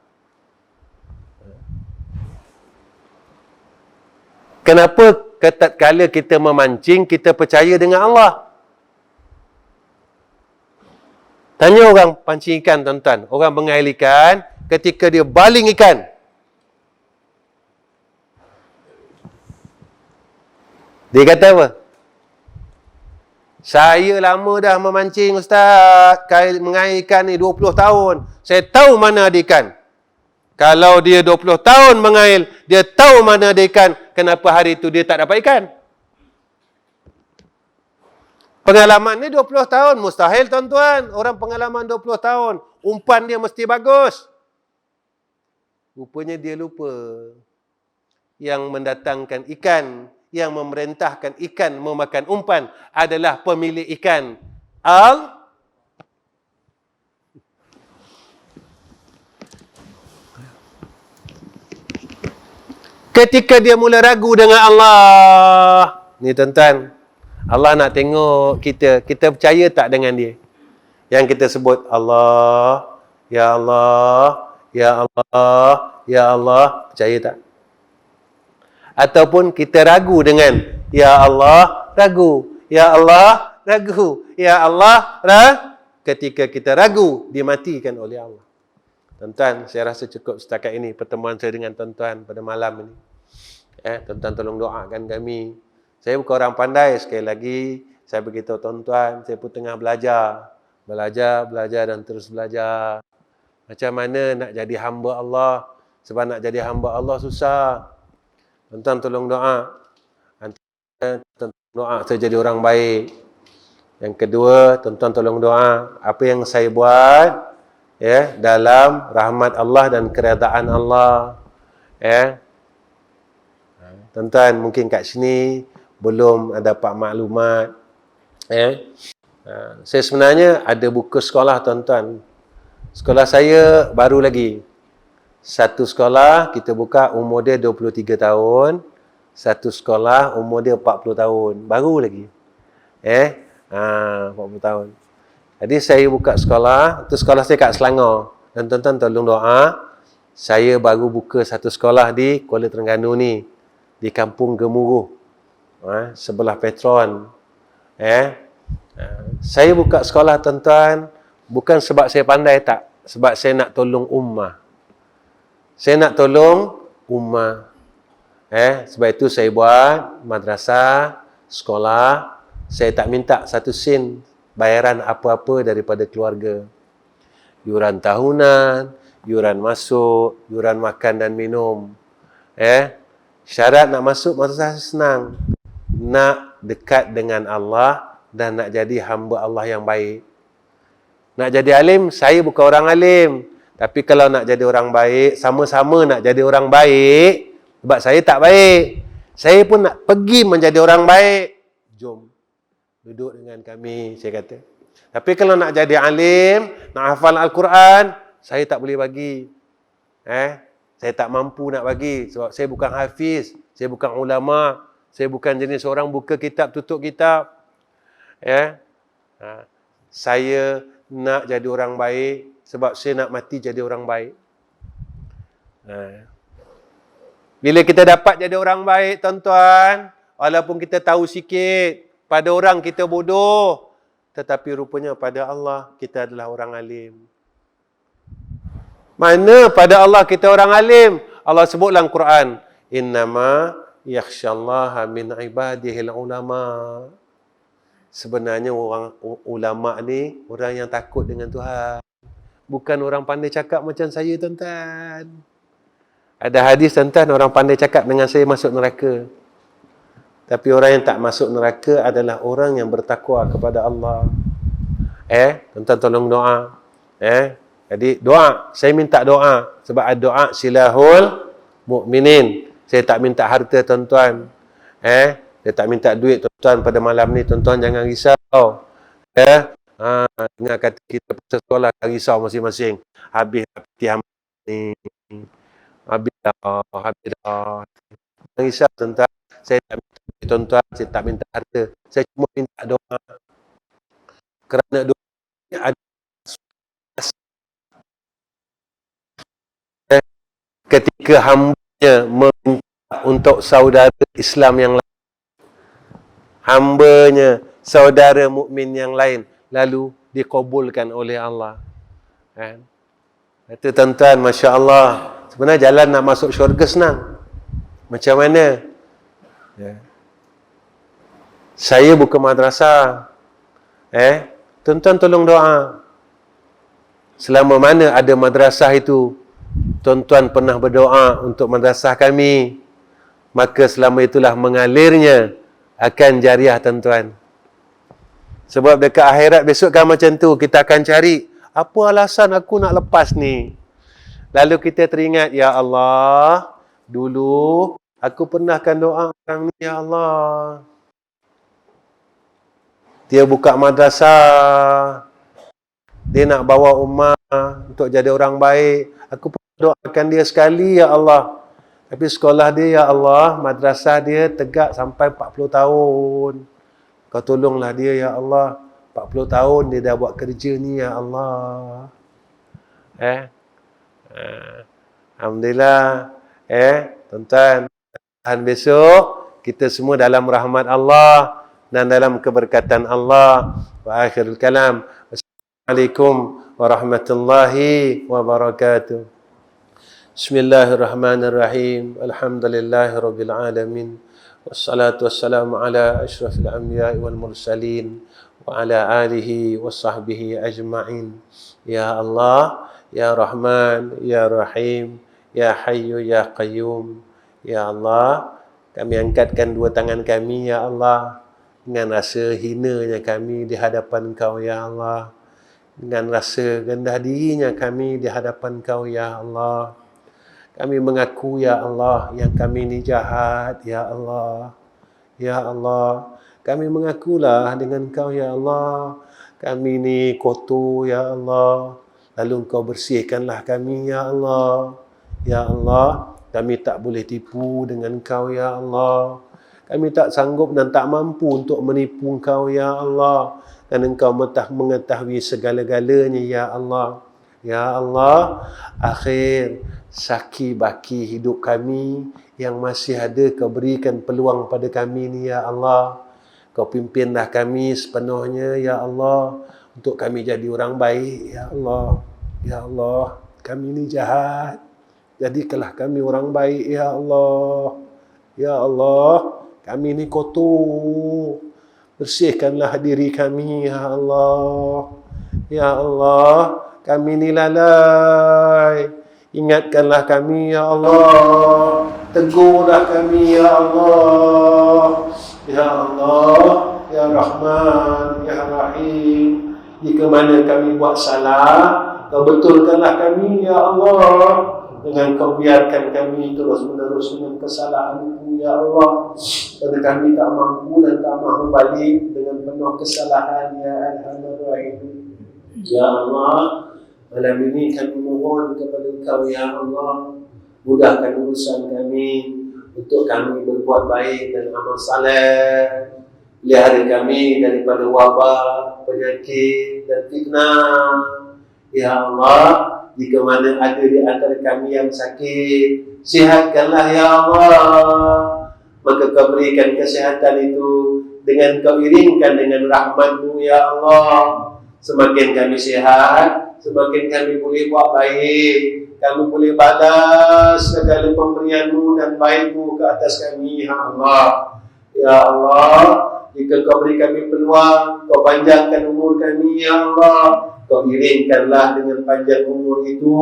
Kenapa tatkala kita memancing, kita percaya dengan Allah? Tanya orang pancing ikan, tuan-tuan. Orang mengail ikan, ketika dia baling ikan, dia kata apa? Saya lama dah memancing, Ustaz. Mengail ikan ni 20 tahun. Saya tahu mana ada ikan. Kalau dia 20 tahun mengail, dia tahu mana ada ikan. Kenapa hari itu dia tak dapat ikan? Pengalaman ni 20 tahun. Mustahil, tuan-tuan. Orang pengalaman 20 tahun. Umpan dia mesti bagus. Rupanya dia lupa. Yang mendatangkan ikan, yang memerintahkan ikan memakan umpan adalah pemilik ikan. Ketika dia mula ragu dengan Allah. Ni, tuan-tuan. Allah nak tengok kita. Kita percaya tak dengan dia? Yang kita sebut Allah, Ya Allah, Ya Allah, Ya Allah. Percaya tak? Ataupun kita ragu dengan Ya Allah, ragu. Ya Allah, ragu. Ya Allah, ketika kita ragu, dimatikan oleh Allah. Tuan-tuan, saya rasa cukup setakat ini pertemuan saya dengan tuan-tuan pada malam ini. Tuan-tuan tolong doakan kami. Saya bukan orang pandai, sekali lagi saya beritahu tuan-tuan, saya pun tengah belajar. Belajar dan terus belajar. Macam mana nak jadi hamba Allah? Sebab nak jadi hamba Allah susah. Tuan-tuan tolong doa. Tuan-tuan doa saya jadi orang baik. Yang kedua, tuan-tuan tolong doa. Apa yang saya buat dalam rahmat Allah dan keredaan Allah. Tuan-tuan mungkin kat sini belum dapat maklumat. Saya sebenarnya ada buku sekolah, tuan-tuan. Sekolah saya baru lagi. Satu sekolah kita buka umur dia 23 tahun. Satu sekolah umur dia 40 tahun. Baru lagi. 40 tahun. Jadi saya buka sekolah. Itu sekolah saya kat Selangor. Dan tuan-tuan tolong doa. Saya baru buka satu sekolah di Kuala Terengganu ni. Di Kampung Gemuruh. Sebelah Petron. Saya buka sekolah, tuan-tuan, Bukan sebab saya pandai, tak. Sebab saya nak tolong ummah. Saya nak tolong ummah. Sebab itu saya buat madrasah, sekolah. Saya tak minta satu sen bayaran apa-apa daripada keluarga. Yuran tahunan, yuran masuk, yuran makan dan minum. Syarat nak masuk madrasah senang. Nak dekat dengan Allah dan nak jadi hamba Allah yang baik. Nak jadi alim, saya bukan orang alim. Tapi kalau nak jadi orang baik, sama-sama nak jadi orang baik, sebab saya tak baik. Saya pun nak pergi menjadi orang baik. Jom, duduk dengan kami, saya kata. Tapi kalau nak jadi alim, nak hafal Al-Quran, saya tak boleh bagi. Saya tak mampu nak bagi. Sebab saya bukan hafiz, saya bukan ulama, saya bukan jenis orang buka kitab, tutup kitab. Saya nak jadi orang baik sebab saya nak mati jadi orang baik. Bila kita dapat jadi orang baik, tuan-tuan, walaupun kita tahu sikit, pada orang kita bodoh, tetapi rupanya pada Allah kita adalah orang alim. Mana pada Allah kita orang alim? Allah sebut dalam Quran, innama yakhsyallaha min ibadihil ulama. Sebenarnya orang ulama ni orang yang takut dengan Tuhan. Bukan orang pandai cakap macam saya, tuan-tuan. Ada hadis, tuan-tuan, orang pandai cakap dengan saya masuk neraka. Tapi orang yang tak masuk neraka adalah orang yang bertakwa kepada Allah. Tuan-tuan tolong doa. Jadi doa, saya minta doa sebab doa silahul mukminin. Saya tak minta harta, tuan-tuan. Dia tak minta duit, tuan-tuan. Pada malam ni, tuan-tuan jangan risau. Dengar kata kita pasal sekolah, risau masing-masing. Habis peti hamba ni. Habis dah. Jangan risau, tuan-tuan. Saya tak minta duit, tuan-tuan. Saya tak minta harta. Saya cuma minta doa. Kerana doa ni ada ketika hambanya meminta untuk saudara Islam yang lain, hambanya saudara mukmin yang lain, lalu dikabulkan oleh Allah. Itu, tuan-tuan, Masya Allah. Sebenarnya jalan nak masuk syurga senang. Macam mana? Saya buka madrasah. Tuan-tuan tolong doa. Selama mana ada madrasah itu, tuan-tuan pernah berdoa untuk madrasah kami, maka selama itulah mengalirnya akan jariah, tuan-tuan. Sebab dekat akhirat besok kan macam tu, kita akan cari apa alasan aku nak lepas ni. Lalu kita teringat, ya Allah, dulu aku pernahkan doa orang ni, ya Allah. Dia buka madrasah, dia nak bawa ummah untuk jadi orang baik. Aku pernah doakan dia sekali, ya Allah. Tapi sekolah dia, ya Allah, madrasah dia tegak sampai 40 tahun. Kau tolonglah dia, ya Allah. 40 tahun dia dah buat kerja ni, ya Allah. Alhamdulillah. Tuan-tuan, dan besok kita semua dalam rahmat Allah dan dalam keberkatan Allah. Wa akhirul kalam. Assalamualaikum warahmatullahi wabarakatuh. Bismillahirrahmanirrahim. Alhamdulillahirabbil alamin. Wassalatu wassalamu ala asyrafil anbiya'i wal mursalin wa ala alihi washabbihi ajma'in. Ya Allah, ya Rahman, ya Rahim, ya Hayyu, ya Qayyum. Ya Allah, kami angkatkan dua tangan kami, ya Allah, dengan rasa hinanya kami di hadapan Kau, ya Allah. Dengan rasa rendah dirinya kami di hadapan Kau, ya Allah. Kami mengaku, ya Allah, yang kami ni jahat, ya Allah. Ya Allah, kami mengakulah dengan Kau, ya Allah. Kami ni kotor, ya Allah. Lalu Engkau bersihkanlah kami, ya Allah. Ya Allah, kami tak boleh tipu dengan Kau, ya Allah. Kami tak sanggup dan tak mampu untuk menipu Engkau, ya Allah. Dan Engkau mengetahui segala-galanya, ya Allah. Ya Allah, akhir saki baki hidup kami yang masih ada, Kau berikan peluang pada kami ni, ya Allah. Kau pimpinlah kami sepenuhnya, ya Allah. untuk kami jadi orang baik, ya Allah. Ya Allah, kami ni jahat. Jadikanlah kami orang baik, ya Allah. Ya Allah, kami ni kotor. Bersihkanlah diri kami, ya Allah. Ya Allah, kami ni lalai. Ingatkanlah kami, ya Allah. Tegurlah kami, ya Allah. Ya Allah, ya Rahman, ya Rahim. Jika mana kami buat salah, Kau betulkanlah kami, ya Allah. Dengan Kau biarkan kami terus-menerus dengan kesalahan itu, ya Allah. Kerana kami tak mampu dan tak mahu balik dengan penuh kesalahan, ya Alhamdulillah. Ya Allah, malam ini kami mohon kepada Engkau, ya Allah. Mudahkan urusan kami untuk kami berbuat baik dan amal saleh. Pelihara kami daripada wabak, penyakit dan fitnah. Ya Allah, jika mana ada di antara kami yang sakit, sihatkanlah, ya Allah. Maka Kau berikan kesihatan itu dengan Kau iringkan dengan rahmat-Mu, ya Allah. Semakin kami sihat, semakin kami boleh buat baik. Kami boleh balas segala pemberian-Mu dan baik-Mu ke atas kami, ya Allah. Ya Allah, jika Kau beri kami peluang, Kau panjangkan umur kami, ya Allah. Kau iringkanlah dengan panjang umur itu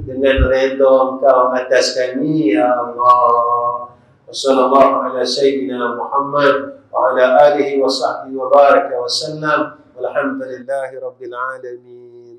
dengan redha Engkau atas kami, ya Allah. Wassallallahu ala sayyidina Muhammad wa ala alihi wa sahbihi wa baraka wa sallam. Walhamdulillahi rabbil alamin.